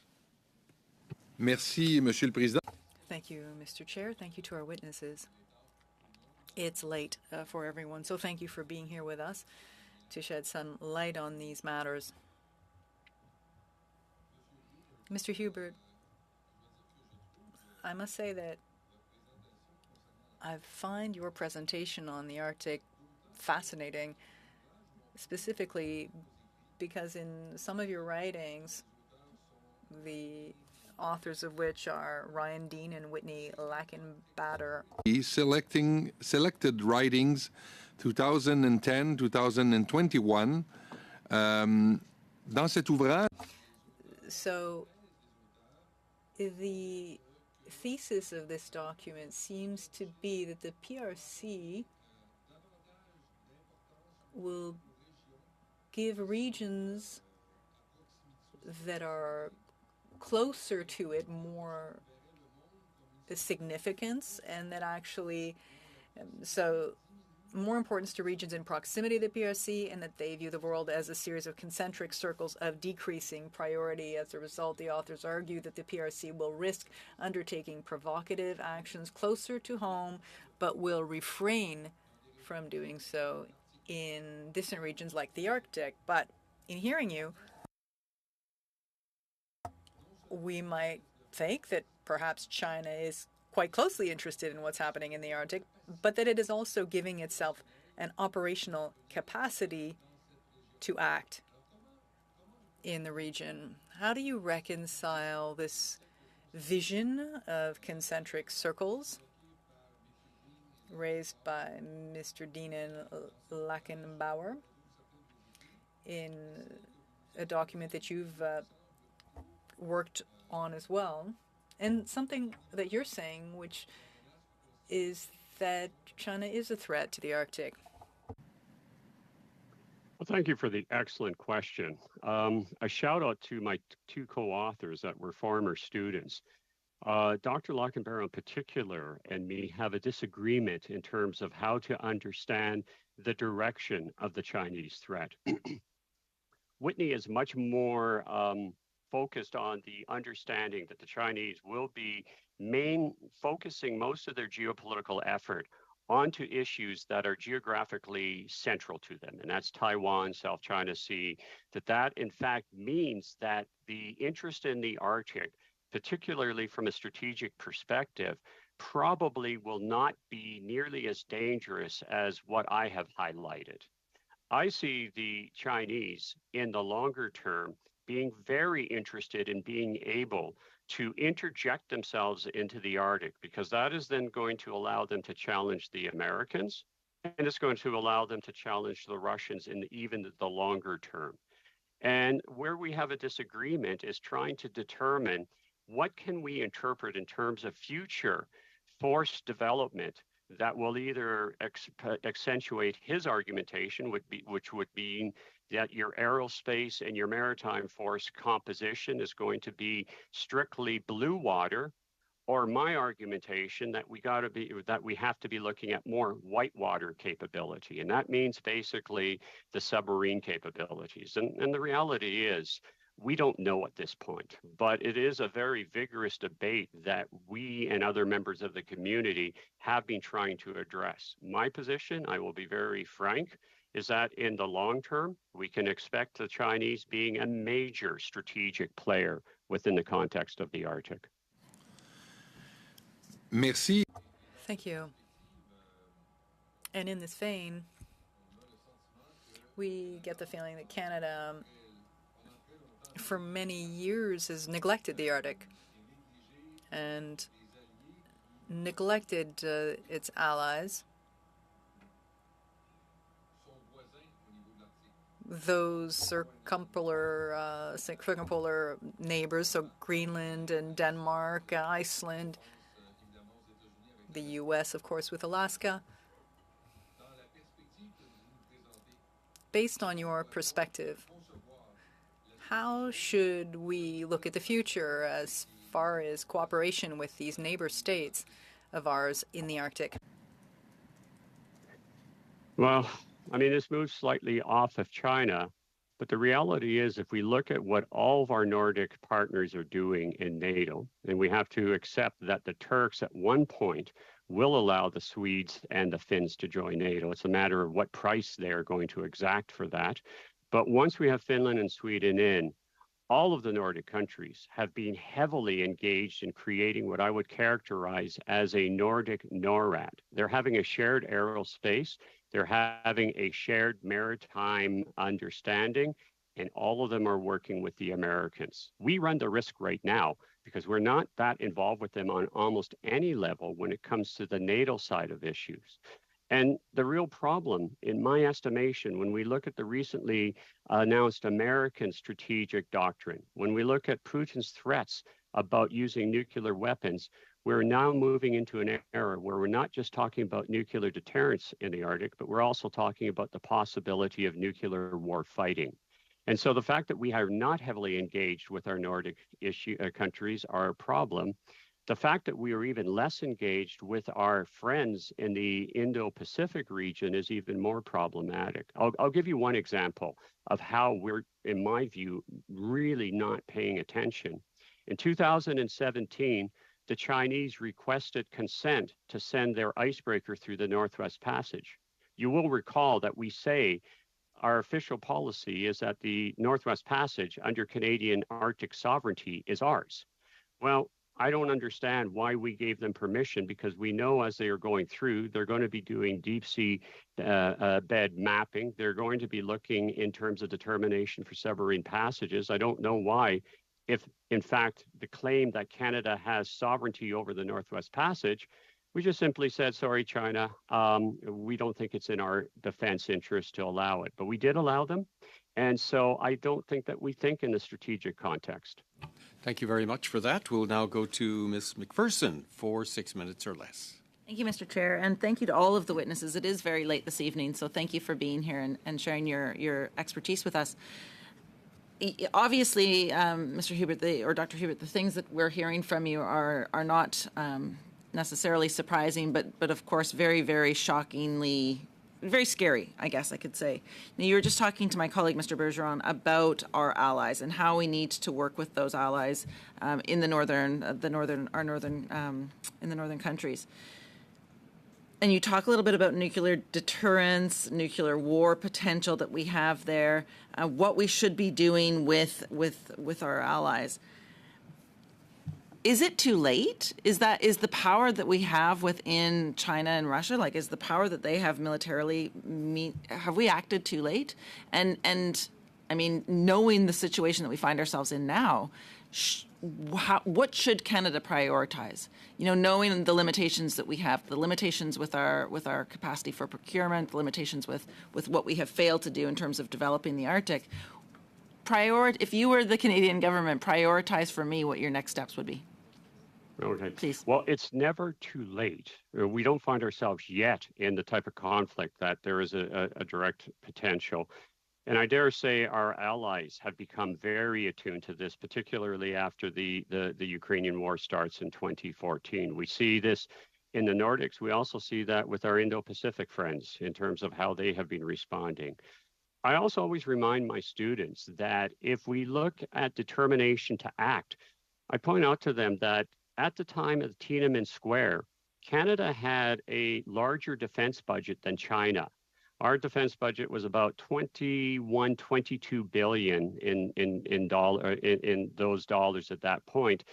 Merci, Monsieur le Président. Thank you, Mr. Chair. Thank you to our witnesses. It's late for everyone, so thank you for being here with us to shed some light on these matters. Mr. Hubert, I must say that I find your presentation on the Arctic fascinating, specifically because in some of your writings, the authors of which are Ryan Dean and Whitney Lackenbader. Selected writings 2010, 2021. Dans cet ouvrage. So the thesis of this document seems to be that the PRC will give regions that are closer to it more significance, and that actually, so more importance to regions in proximity to the PRC, and that they view the world as a series of concentric circles of decreasing priority. As a result, the authors argue that the PRC will risk undertaking provocative actions closer to home, but will refrain from doing so in distant regions like the Arctic. But in hearing you, we might think that perhaps China is quite closely interested in what's happening in the Arctic, but that it is also giving itself an operational capacity to act in the region. How do you reconcile this vision of concentric circles raised by Mr. Dean and Lackenbauer in a document that you've worked on as well, and something that you're saying, which is that China is a threat to the Arctic? Well, thank you for the excellent question. A shout out to my two co-authors that were former students. Dr. Lackenbauer in particular and me have a disagreement in terms of how to understand the direction of the Chinese threat. Whitney is much more focused on the understanding that the Chinese will be focusing most of their geopolitical effort onto issues that are geographically central to them, and that's Taiwan, South China Sea, that in fact means that the interest in the Arctic, particularly from a strategic perspective, probably will not be nearly as dangerous as what I have highlighted. I see the Chinese in the longer term being very interested in being able to interject themselves into the Arctic, because that is then going to allow them to challenge the Americans, and it's going to allow them to challenge the Russians in even the longer term. And where we have a disagreement is trying to determine what can we interpret in terms of future force development that will either accentuate his argumentation, which would mean that your aerospace and your maritime force composition is going to be strictly blue water, or my argumentation that we have to be looking at more white water capability, and that means basically the submarine capabilities. And the reality is, we don't know at this point, but it is a very vigorous debate that we and other members of the community have been trying to address. My position, I will be very frank, is that in the long term, we can expect the Chinese being a major strategic player within the context of the Arctic. Merci. Thank you. And in this vein, we get the feeling that Canada, for many years, has neglected the Arctic and neglected its allies, those circumpolar neighbors, so Greenland and Denmark, Iceland, the U.S., of course, with Alaska. Based on your perspective, how should we look at the future as far as cooperation with these neighbor states of ours in the Arctic? Well, I mean, this moves slightly off of China, but the reality is if we look at what all of our Nordic partners are doing in NATO, and we have to accept that the Turks at one point will allow the Swedes and the Finns to join NATO. It's a matter of what price they're going to exact for that. But once we have Finland and Sweden in, all of the Nordic countries have been heavily engaged in creating what I would characterize as a Nordic NORAD. They're having a shared aerospace, they're having a shared maritime understanding, and all of them are working with the Americans. We run the risk right now because we're not that involved with them on almost any level when it comes to the NATO side of issues. And the real problem, in my estimation, when we look at the recently announced American strategic doctrine, when we look at Putin's threats about using nuclear weapons, we're now moving into an era where we're not just talking about nuclear deterrence in the Arctic, but we're also talking about the possibility of nuclear war fighting. And so the fact that we are not heavily engaged with our Nordic countries are a problem. The fact that we are even less engaged with our friends in the Indo-Pacific region is even more problematic. I'll give you one example of how we're, in my view, really not paying attention. In 2017, the Chinese requested consent to send their icebreaker through the Northwest Passage. You will recall that we say our official policy is that the Northwest Passage under Canadian Arctic sovereignty is ours. Well, I don't understand why we gave them permission, because we know as they are going through, they're going to be doing deep sea bed mapping. They're going to be looking in terms of determination for submarine passages. I don't know why, if in fact the claim that Canada has sovereignty over the Northwest Passage, we just simply said, sorry, China, we don't think it's in our defense interest to allow it. But we did allow them. And so I don't think that we think in the strategic context. Thank you very much for that. We'll now go to Ms. McPherson for 6 minutes or less. Thank you, Mr. Chair, and thank you to all of the witnesses. It is very late this evening, so thank you for being here and sharing your expertise with us. Obviously, Mr. Hubert, or Dr. Hubert, the things that we're hearing from you are not necessarily surprising, but of course very, very shockingly, very scary, I guess I could say. Now, you were just talking to my colleague, Mr. Bergeron, about our allies and how we need to work with those allies in the northern countries. And you talk a little bit about nuclear deterrence, nuclear war potential that we have there, what we should be doing with our allies. Is it too late? Is the power that we have within China and Russia, like, is the power that they have militarily, have we acted too late? And I mean, knowing the situation that we find ourselves in now, what should Canada prioritize? You know, knowing the limitations that we have, the limitations with our capacity for procurement, the limitations with what we have failed to do in terms of developing the Arctic. if you were the Canadian government, prioritize for me what your next steps would be. Okay. Please. Well, it's never too late. We don't find ourselves yet in the type of conflict that there is a direct potential. And I dare say our allies have become very attuned to this, particularly after the Ukrainian war starts in 2014. We see this in the Nordics. We also see that with our Indo-Pacific friends in terms of how they have been responding. I also always remind my students that if we look at determination to act, I point out to them that at the time of Tiananmen Square, Canada had a larger defense budget than China. Our defense budget was about 22 billion in those dollars at that point.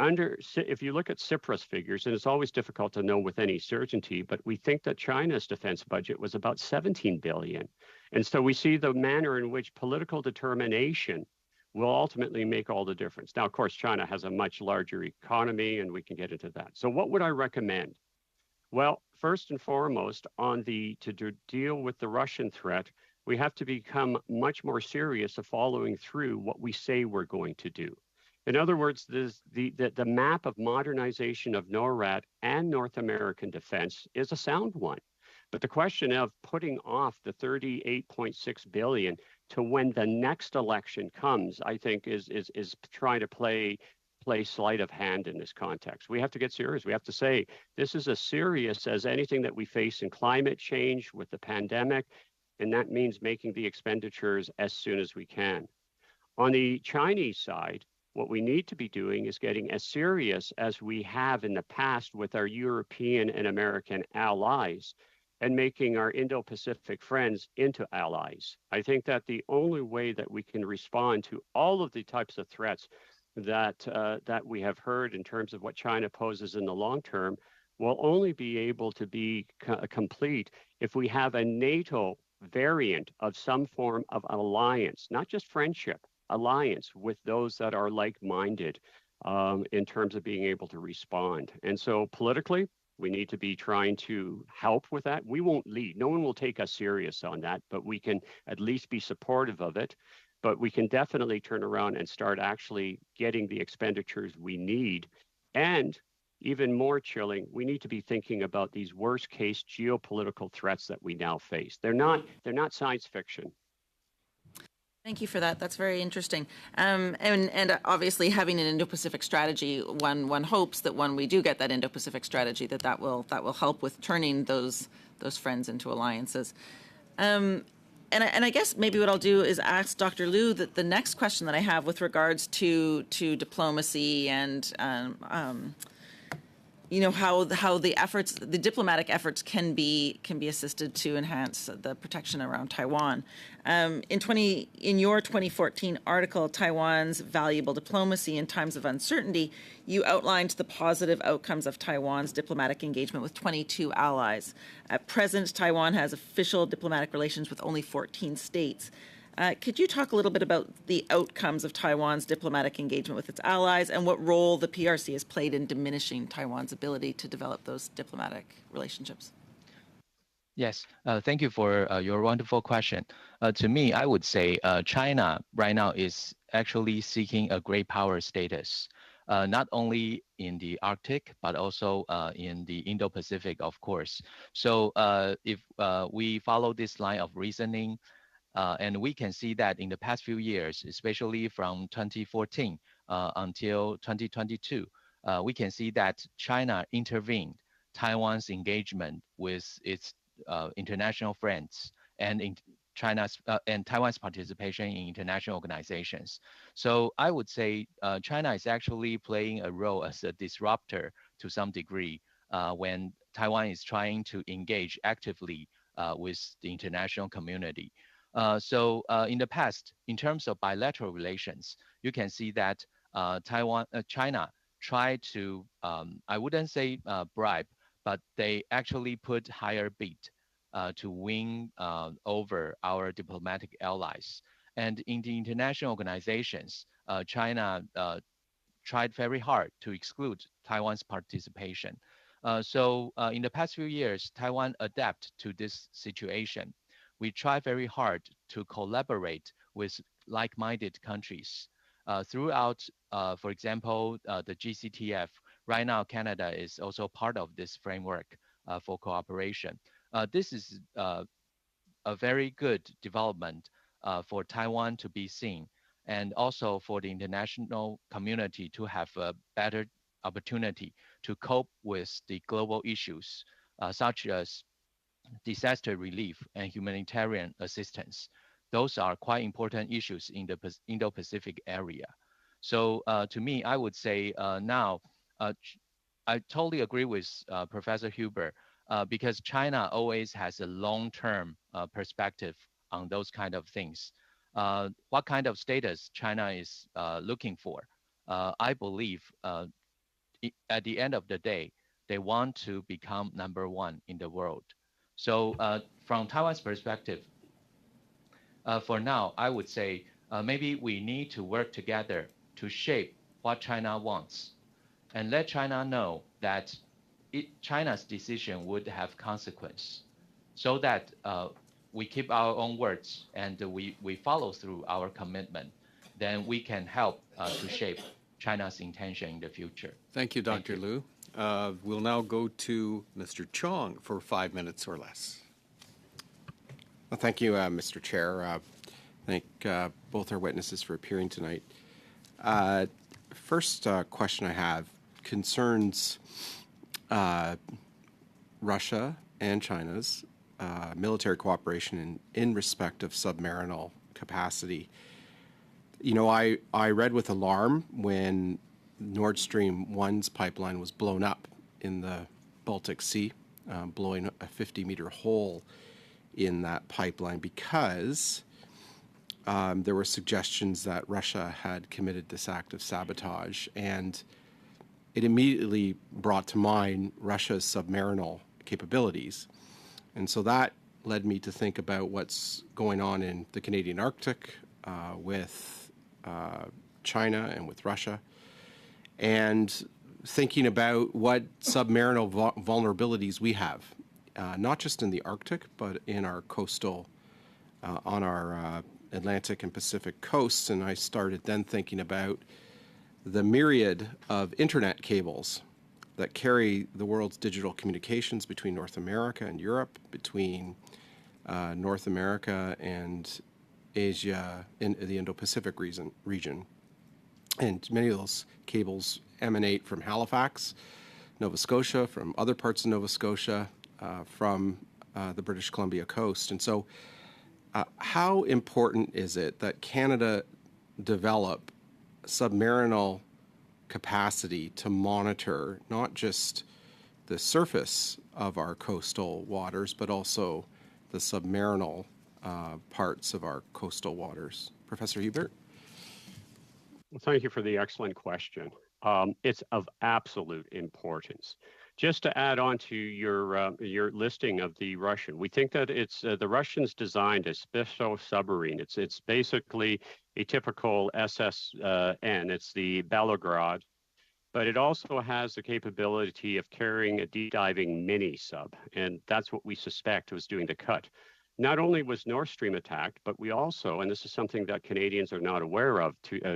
If you look at CIPRA's figures, and it's always difficult to know with any certainty, but we think that China's defense budget was about 17 billion. And so we see the manner in which political determination will ultimately make all the difference. Now, of course, China has a much larger economy, and we can get into that. So what would I recommend? Well, first and foremost, to deal with the Russian threat, we have to become much more serious of following through what we say we're going to do. In other words, the map of modernization of NORAD and North American defense is a sound one. But the question of putting off the 38.6 billion to when the next election comes, I think is trying to play sleight of hand in this context. We have to get serious. We have to say this is as serious as anything that we face in climate change with the pandemic, and that means making the expenditures as soon as we can. On the Chinese side, what we need to be doing is getting as serious as we have in the past with our European and American allies and making our Indo-Pacific friends into allies. I think that the only way that we can respond to all of the types of threats that we have heard in terms of what China poses in the long term will only be able to be complete if we have a NATO variant of some form of alliance, not just friendship, alliance with those that are like-minded in terms of being able to respond. And so politically, we need to be trying to help with that. We won't lead. No one will take us serious on that, but we can at least be supportive of it. But we can definitely turn around and start actually getting the expenditures we need. And even more chilling, we need to be thinking about these worst case geopolitical threats that we now face. They're not science fiction. Thank you for that. That's very interesting. And obviously, having an Indo-Pacific strategy, one hopes that when we do get that Indo-Pacific strategy, that will help with turning those friends into alliances. And I guess maybe what I'll do is ask Dr. Liu that the next question that I have with regards to diplomacy and how the diplomatic efforts can be assisted to enhance the protection around Taiwan. In your 2014 article, Taiwan's Valuable Diplomacy in Times of Uncertainty, you outlined the positive outcomes of Taiwan's diplomatic engagement with 22 allies. At present, Taiwan has official diplomatic relations with only 14 states. Could you talk a little bit about the outcomes of Taiwan's diplomatic engagement with its allies and what role the PRC has played in diminishing Taiwan's ability to develop those diplomatic relationships? Yes, thank you for your wonderful question. To me, I would say China right now is actually seeking a great power status, not only in the Arctic, but also in the Indo-Pacific, of course. So if we follow this line of reasoning, and we can see that in the past few years, especially from 2014 until 2022, we can see that China intervened Taiwan's engagement with its international friends and in and Taiwan's participation in international organizations. So I would say China is actually playing a role as a disruptor to some degree when Taiwan is trying to engage actively with the international community. So in the past, in terms of bilateral relations, you can see that China tried to, I wouldn't say bribe, but they actually put higher bid to win over our diplomatic allies. And in the international organizations, China tried very hard to exclude Taiwan's participation. So in the past few years, Taiwan adapted to this situation. We try very hard to collaborate with like-minded countries. Throughout, for example, the GCTF, right now Canada is also part of this framework for cooperation. This is a very good development for Taiwan to be seen, and also for the international community to have a better opportunity to cope with the global issues such as disaster relief and humanitarian assistance. Those are quite important issues in the Indo-Pacific area. So to me, I would say now, I totally agree with Professor Huber, because China always has a long-term perspective on those kind of things. What kind of status China is looking for? I believe at the end of the day, they want to become #1 in the world. So from Taiwan's perspective, for now, I would say maybe we need to work together to shape what China wants and let China know that China's decision would have consequence, so that we keep our own words and we follow through our commitment. Then we can help to shape China's intention in the future. Thank you, Dr. Liu. We'll now go to Mr. Chong for 5 minutes or less. Well, thank you, Mr. Chair. Thank both our witnesses for appearing tonight. First question I have concerns Russia and China's military cooperation in respect of submarinal capacity. You know, I read with alarm when Nord Stream 1's pipeline was blown up in the Baltic Sea, blowing a 50-meter hole in that pipeline because there were suggestions that Russia had committed this act of sabotage, and it immediately brought to mind Russia's submarinal capabilities. And so that led me to think about what's going on in the Canadian Arctic with China and with Russia, and thinking about what submarinal vulnerabilities we have, not just in the Arctic, but in our coastal, on our Atlantic and Pacific coasts. And I started then thinking about the myriad of internet cables that carry the world's digital communications between North America and Europe, between North America and Asia, in the Indo-Pacific region. And many of those cables emanate from Halifax, Nova Scotia, from other parts of Nova Scotia, from the British Columbia coast. And so how important is it that Canada develop submarinal capacity to monitor not just the surface of our coastal waters, but also the submarinal parts of our coastal waters? Professor Hubert? Well, thank you for the excellent question. It's of absolute importance. Just to add on to your listing of the Russian, we think that it's the Russians designed a special submarine. It's basically a typical SSN. It's the Belgorod, but it also has the capability of carrying a deep diving mini sub, and that's what we suspect was doing the cut. Not only was Nord Stream attacked, but we also, and this is something that Canadians are not aware of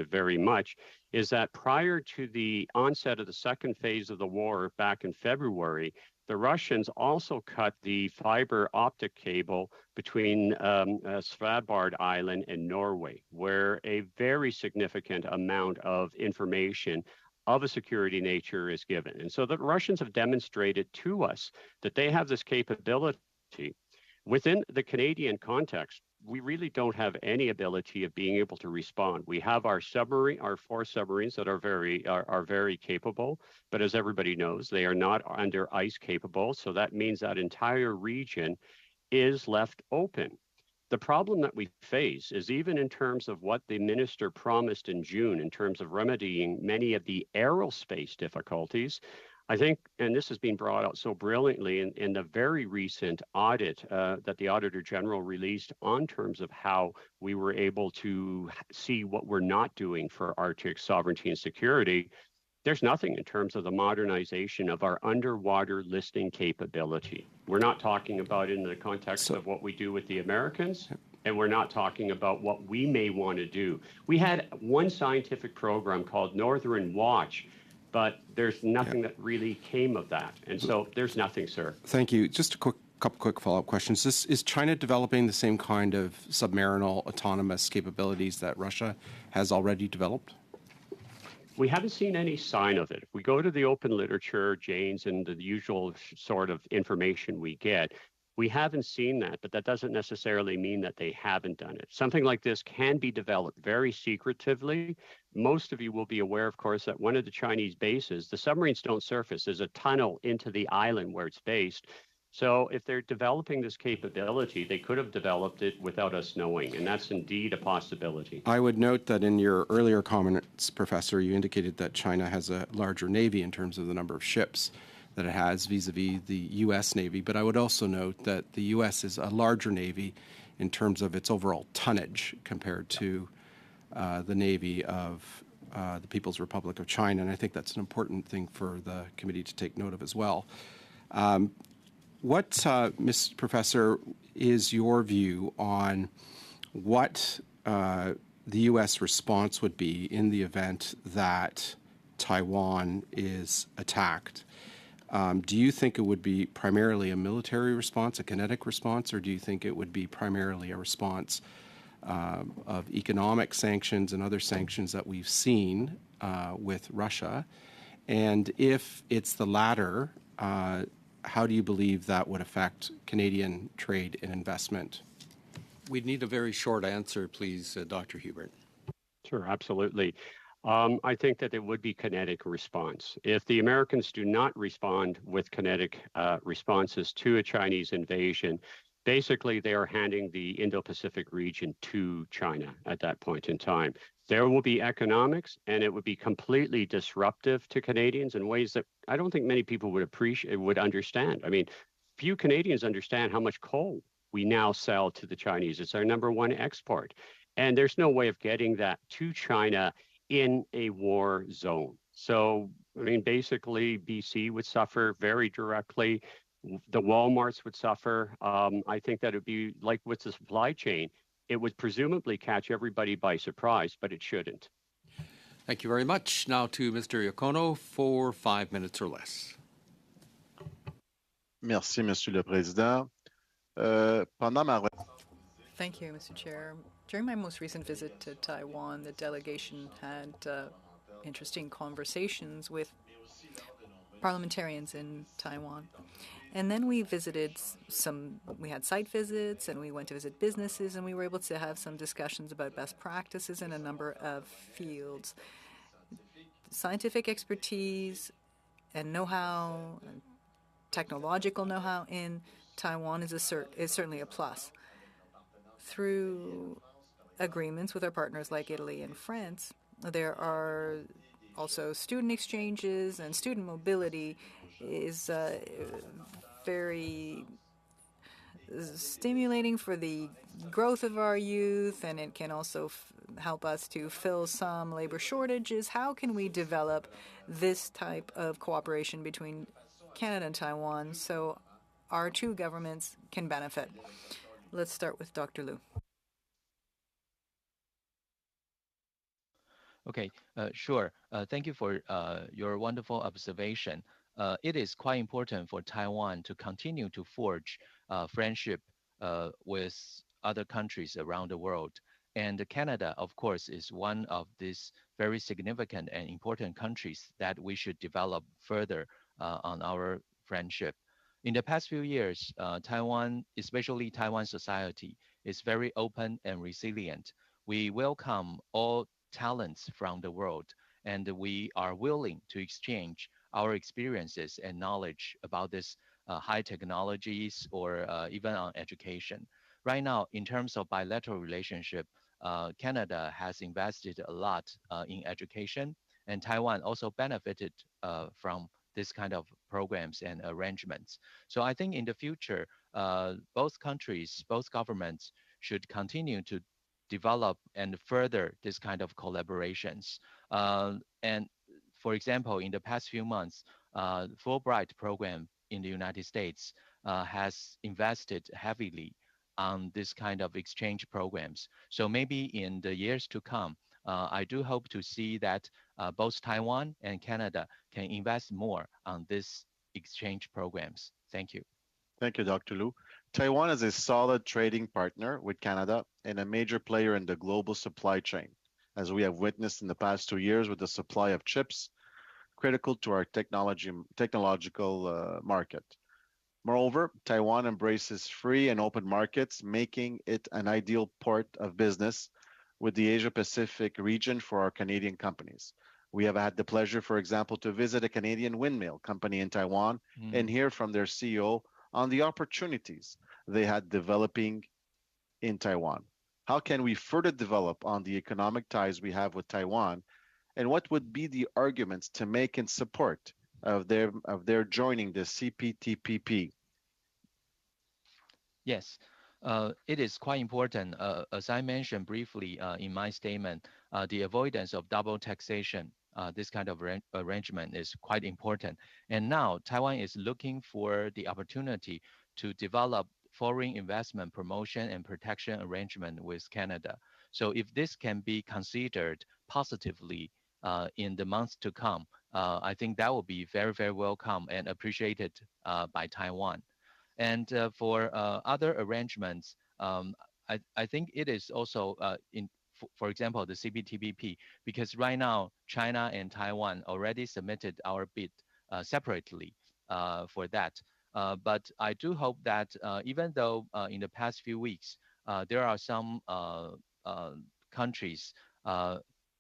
very much, is that prior to the onset of the second phase of the war back in February, the Russians also cut the fiber optic cable between Svalbard Island and Norway, where a very significant amount of information of a security nature is given. And so the Russians have demonstrated to us that they have this capability. Within the Canadian context, we really don't have any ability of being able to respond. We have our 4 submarines that are very capable, but as everybody knows, they are not under ice capable. So that means that entire region is left open. The problem that we face is, even in terms of what the minister promised in June in terms of remedying many of the aerospace difficulties, I think, and this has been brought out so brilliantly in the very recent audit that the Auditor General released on terms of how we were able to see what we're not doing for Arctic sovereignty and security. There's nothing in terms of the modernization of our underwater listening capability. We're not talking about it in the context of what we do with the Americans. and we're not talking about what we may want to do. We had one scientific program called Northern Watch, but there's nothing that really came of that. And so there's nothing, sir. Thank you. Just a couple quick follow-up questions. Is China developing the same kind of submarinal autonomous capabilities that Russia has already developed? We haven't seen any sign of it. If we go to the open literature, Jane's, and the usual sort of information we get, we haven't seen that, but that doesn't necessarily mean that they haven't done it. Something like this can be developed very secretively. Most of you will be aware, of course, that one of the Chinese bases, the submarines don't surface. There's a tunnel into the island where it's based. So if they're developing this capability, they could have developed it without us knowing, and that's indeed a possibility. I would note that in your earlier comments, Professor, you indicated that China has a larger Navy in terms of the number of ships that it has vis-a-vis the U.S. Navy, but I would also note that the U.S. is a larger Navy in terms of its overall tonnage compared to the Navy of the People's Republic of China, and I think that's an important thing for the committee to take note of as well. What, Mr. Professor, is your view on what the U.S. response would be in the event that Taiwan is attacked? Do you think it would be primarily a military response, a kinetic response, or do you think it would be primarily a response of economic sanctions and other sanctions that we've seen with Russia? And if it's the latter, how do you believe that would affect Canadian trade and investment? We'd need a very short answer, please, Dr. Hubert. Sure, absolutely. I think that it would be kinetic response. If the Americans do not respond with kinetic responses to a Chinese invasion, basically they are handing the Indo-Pacific region to China at that point in time. There will be economics, and it would be completely disruptive to Canadians in ways that I don't think many people would understand. I mean, few Canadians understand how much coal we now sell to the Chinese. It's our number one export. And there's no way of getting that to China in a war zone. So, I mean, basically, BC would suffer very directly. The Walmarts would suffer. I think that it would be like with the supply chain. It would presumably catch everybody by surprise, but it shouldn't. Thank you very much. Now to Mr. Iacono for 5 minutes or less. Merci, Monsieur le Président. Thank you, Mr. Chair. During my most recent visit to Taiwan, the delegation had interesting conversations with parliamentarians in Taiwan. And then we visited we had site visits, and we went to visit businesses, and we were able to have some discussions about best practices in a number of fields. Scientific expertise and know-how, and technological know-how in Taiwan is certainly a plus. Through agreements with our partners like Italy and France, there are also student exchanges, and student mobility is very stimulating for the growth of our youth, and it can also help us to fill some labor shortages. How can we develop this type of cooperation between Canada and Taiwan so our two governments can benefit? Let's start with Dr. Liu. Okay, sure. Thank you for your wonderful observation. It is quite important for Taiwan to continue to forge friendship with other countries around the world. And Canada, of course, is one of these very significant and important countries that we should develop further on our friendship. In the past few years, Taiwan, especially Taiwan society, is very open and resilient. We welcome all talents from the world, and we are willing to exchange our experiences and knowledge about this high technologies or even on education. Right now, in terms of bilateral relationship, Canada has invested a lot in education, and Taiwan also benefited from this kind of programs and arrangements. So I think in the future, both countries, both governments should continue to develop and further this kind of collaborations. And for example, in the past few months, Fulbright program in the United States has invested heavily on this kind of exchange programs. So maybe in the years to come, I do hope to see that both Taiwan and Canada can invest more on this exchange programs. Thank you. Thank you, Dr. Liu. Taiwan is a solid trading partner with Canada and a major player in the global supply chain, as we have witnessed in the past 2 years with the supply of chips critical to our technological market. Moreover, Taiwan embraces free and open markets, making it an ideal port of business with the Asia-Pacific region for our Canadian companies. We have had the pleasure, for example, to visit a Canadian windmill company in Taiwan and hear from their CEO on the opportunities they had developing in Taiwan. How can we further develop on the economic ties we have with Taiwan, and what would be the arguments to make in support of their joining the CPTPP? Yes, it is quite important. As I mentioned briefly in my statement, the avoidance of double taxation, this kind of arrangement is quite important. And now Taiwan is looking for the opportunity to develop foreign investment promotion and protection arrangement with Canada. So if this can be considered positively in the months to come, I think that will be very, very welcome and appreciated by Taiwan. And for other arrangements, I think it is also for example, the CPTPP, because right now China and Taiwan already submitted our bid separately for that. But I do hope that even though in the past few weeks there are some countries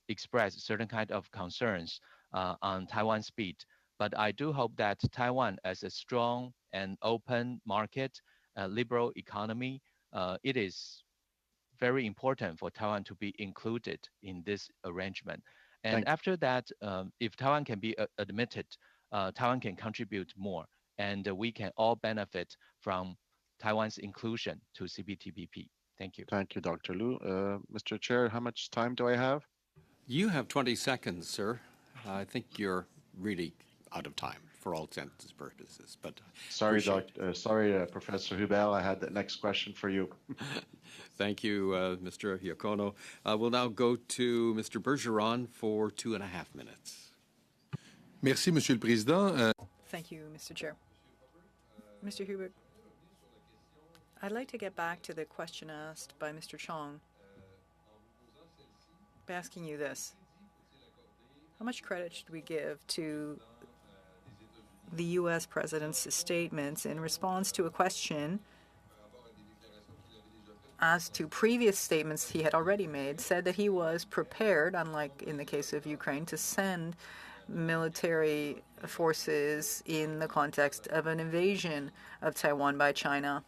express certain kind of concerns on Taiwan's bid, but I do hope that Taiwan, as a strong and open market, liberal economy, it is very important for Taiwan to be included in this arrangement. And after that, if Taiwan can be admitted, Taiwan can contribute more, and we can all benefit from Taiwan's inclusion to CPTPP. Thank you. Thank you, Dr. Liu. Mr. Chair, how much time do I have? You have 20 seconds, sir. I think you're really out of time for all intents and purposes. But sorry, Professor Hubert, I had the next question for you. Thank you, Mr. Iacono. We'll now go to Mr. Bergeron for 2.5 minutes. Merci, Monsieur le Président. Thank you, Mr. Chair. Mr. Hubert, I'd like to get back to the question asked by Mr. Chong by asking you this. How much credit should we give to the U.S. President's statements in response to a question as to previous statements he had already made, said that he was prepared, unlike in the case of Ukraine, to send military forces in the context of an invasion of Taiwan by China?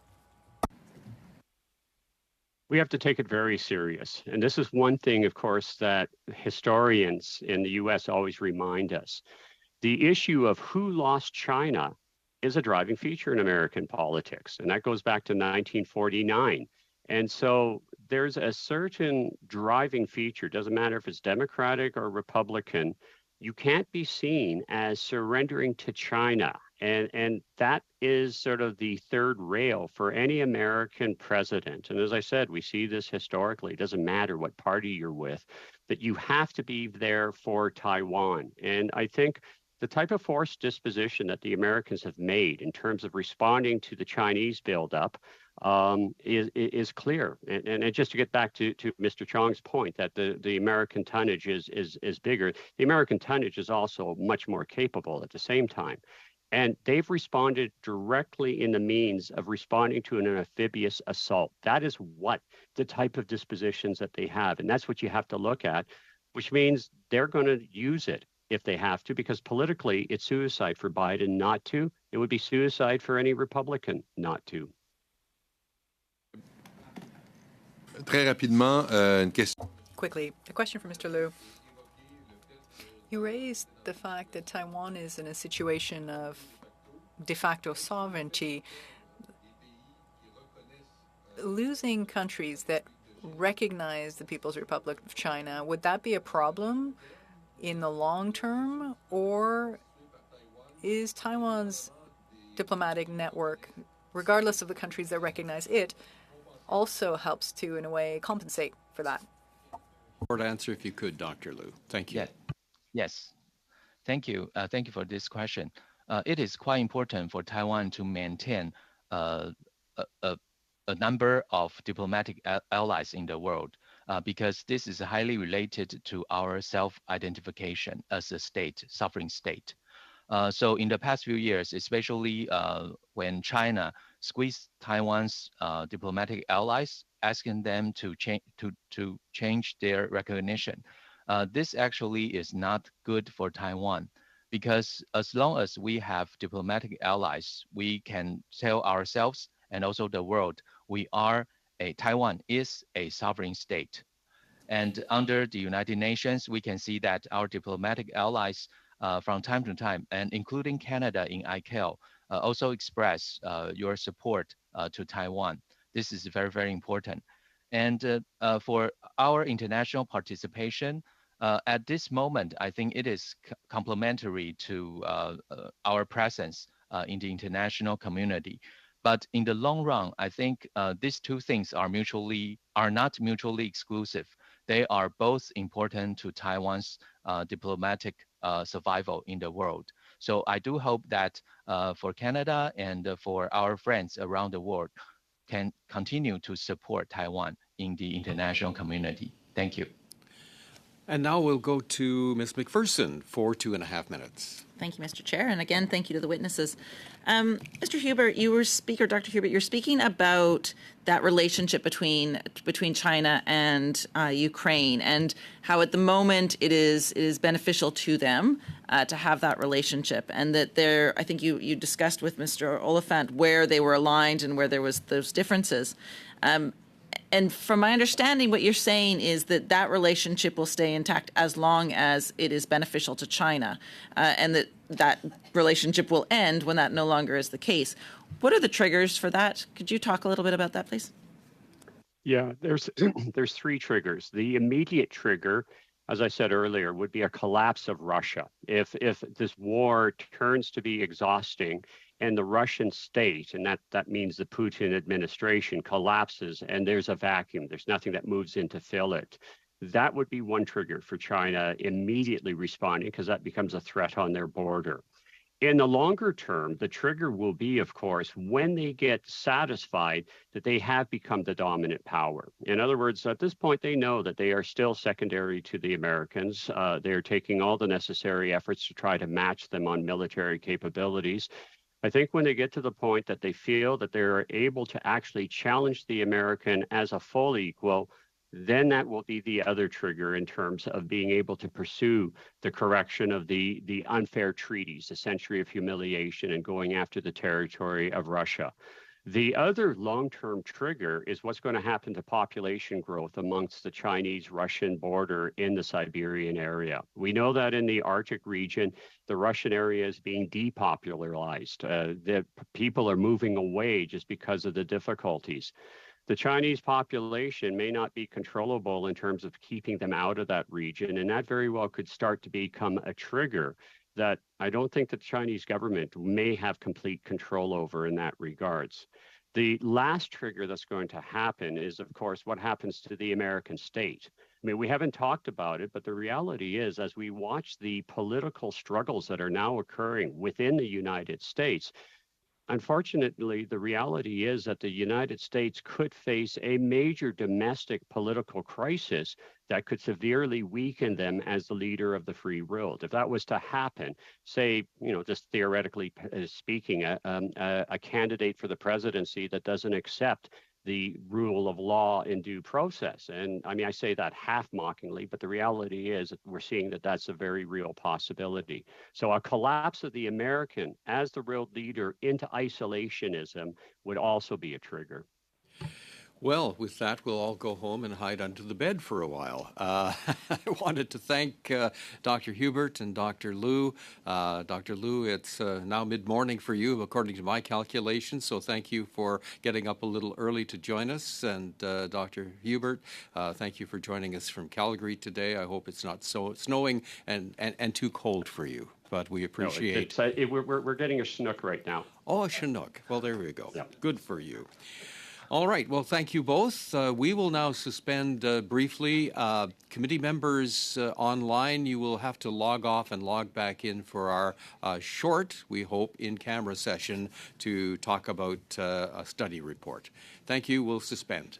We have to take it very serious. And this is one thing, of course, that historians in the U.S. always remind us. The issue of who lost China is a driving feature in American politics, and that goes back to 1949. And so there's a certain driving feature, doesn't matter if it's Democratic or Republican, you can't be seen as surrendering to China. And that is sort of the third rail for any American president. And as I said, we see this historically. It doesn't matter what party you're with, that you have to be there for Taiwan. And I think the type of forced disposition that the Americans have made in terms of responding to the Chinese buildup is clear. And just to get back to Mr. Chong's point that the American tonnage is bigger, the American tonnage is also much more capable at the same time. And they've responded directly in the means of responding to an amphibious assault. That is what the type of dispositions that they have. And that's what you have to look at, which means they're going to use it if they have to, because politically it's suicide for Biden not to. It would be suicide for any Republican not to. Très rapidement, une question. Quickly, a question for Mr. Liu. You raised the fact that Taiwan is in a situation of de facto sovereignty. Losing countries that recognize the People's Republic of China, would that be a problem in the long term, or is Taiwan's diplomatic network, regardless of the countries that recognize it, also helps to, in a way, compensate for that. Short answer, if you could, Dr. Liu. Thank you. Yeah. Yes. Thank you. Thank you for this question. It is quite important for Taiwan to maintain a number of diplomatic allies in the world because this is highly related to our self-identification as a state, sovereign state. So in the past few years, especially when China squeezed Taiwan's diplomatic allies, asking them to change their recognition, this actually is not good for Taiwan. Because as long as we have diplomatic allies, we can tell ourselves and also the world, Taiwan is a sovereign state. And under the United Nations, we can see that our diplomatic allies from time to time, and including Canada in ICAO, also express your support to Taiwan. This is very, very important. And for our international participation, at this moment, I think it is complementary to our presence in the international community. But in the long run, I think these two things are not mutually exclusive. They are both important to Taiwan's diplomatic survival in the world. So I do hope that for Canada and for our friends around the world can continue to support Taiwan in the international community. Thank you. And now we'll go to Ms. McPherson for 2.5 minutes. Thank you, Mr. Chair. And again, thank you to the witnesses. Mr. Hubert, Dr. Hubert, you're speaking about that relationship between China and Ukraine and how at the moment it is beneficial to them to have that relationship. And that I think you discussed with Mr. Oliphant where they were aligned and where there was those differences. And from my understanding, what you're saying is that relationship will stay intact as long as it is beneficial to China, and that relationship will end when that no longer is the case. What are the triggers for that? Could you talk a little bit about that, please? Yeah, there's three triggers. The immediate trigger, as I said earlier, would be a collapse of Russia. If this war turns to be exhausting, and the Russian state, and that means the Putin administration, collapses and there's a vacuum, there's nothing that moves in to fill it, that would be one trigger for China immediately responding because that becomes a threat on their border. In the longer term, the trigger will be, of course, when they get satisfied that they have become the dominant power. In other words, at this point, they know that they are still secondary to the Americans. They're taking all the necessary efforts to try to match them on military capabilities. I think when they get to the point that they feel that they're able to actually challenge the American as a full equal, then that will be the other trigger in terms of being able to pursue the correction of the unfair treaties, the century of humiliation, and going after the territory of Russia. The other long-term trigger is what's going to happen to population growth amongst the Chinese-Russian border in the Siberian area. We know that in the Arctic region, the Russian area is being depopularized. The people are moving away just because of the difficulties. The Chinese population may not be controllable in terms of keeping them out of that region, and that very well could start to become a trigger that I don't think the Chinese government may have complete control over in that regards. The last trigger that's going to happen is, of course, what happens to the American state. I mean, we haven't talked about it, but the reality is, as we watch the political struggles that are now occurring within the United States, unfortunately, the reality is that the United States could face a major domestic political crisis that could severely weaken them as the leader of the free world. If that was to happen, say, just theoretically speaking, a candidate for the presidency that doesn't accept the rule of law in due process. And I mean, I say that half mockingly, but the reality is that we're seeing that that's a very real possibility. So a collapse of the American as the world leader into isolationism would also be a trigger. Well, with that, we'll all go home and hide under the bed for a while. I wanted to thank Dr. Hubert and Dr. Liu. Dr. Liu, it's now mid-morning for you, according to my calculations, so thank you for getting up a little early to join us. And Dr. Hubert, thank you for joining us from Calgary today. I hope it's not so snowing and too cold for you, but we appreciate we're getting a Chinook right now. Oh, a Chinook. Well, there we go. Yep. Good for you. All right. Well, thank you both. We will now suspend briefly. Committee members online, you will have to log off and log back in for our short, we hope, in-camera session to talk about a study report. Thank you. We'll suspend.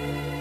you.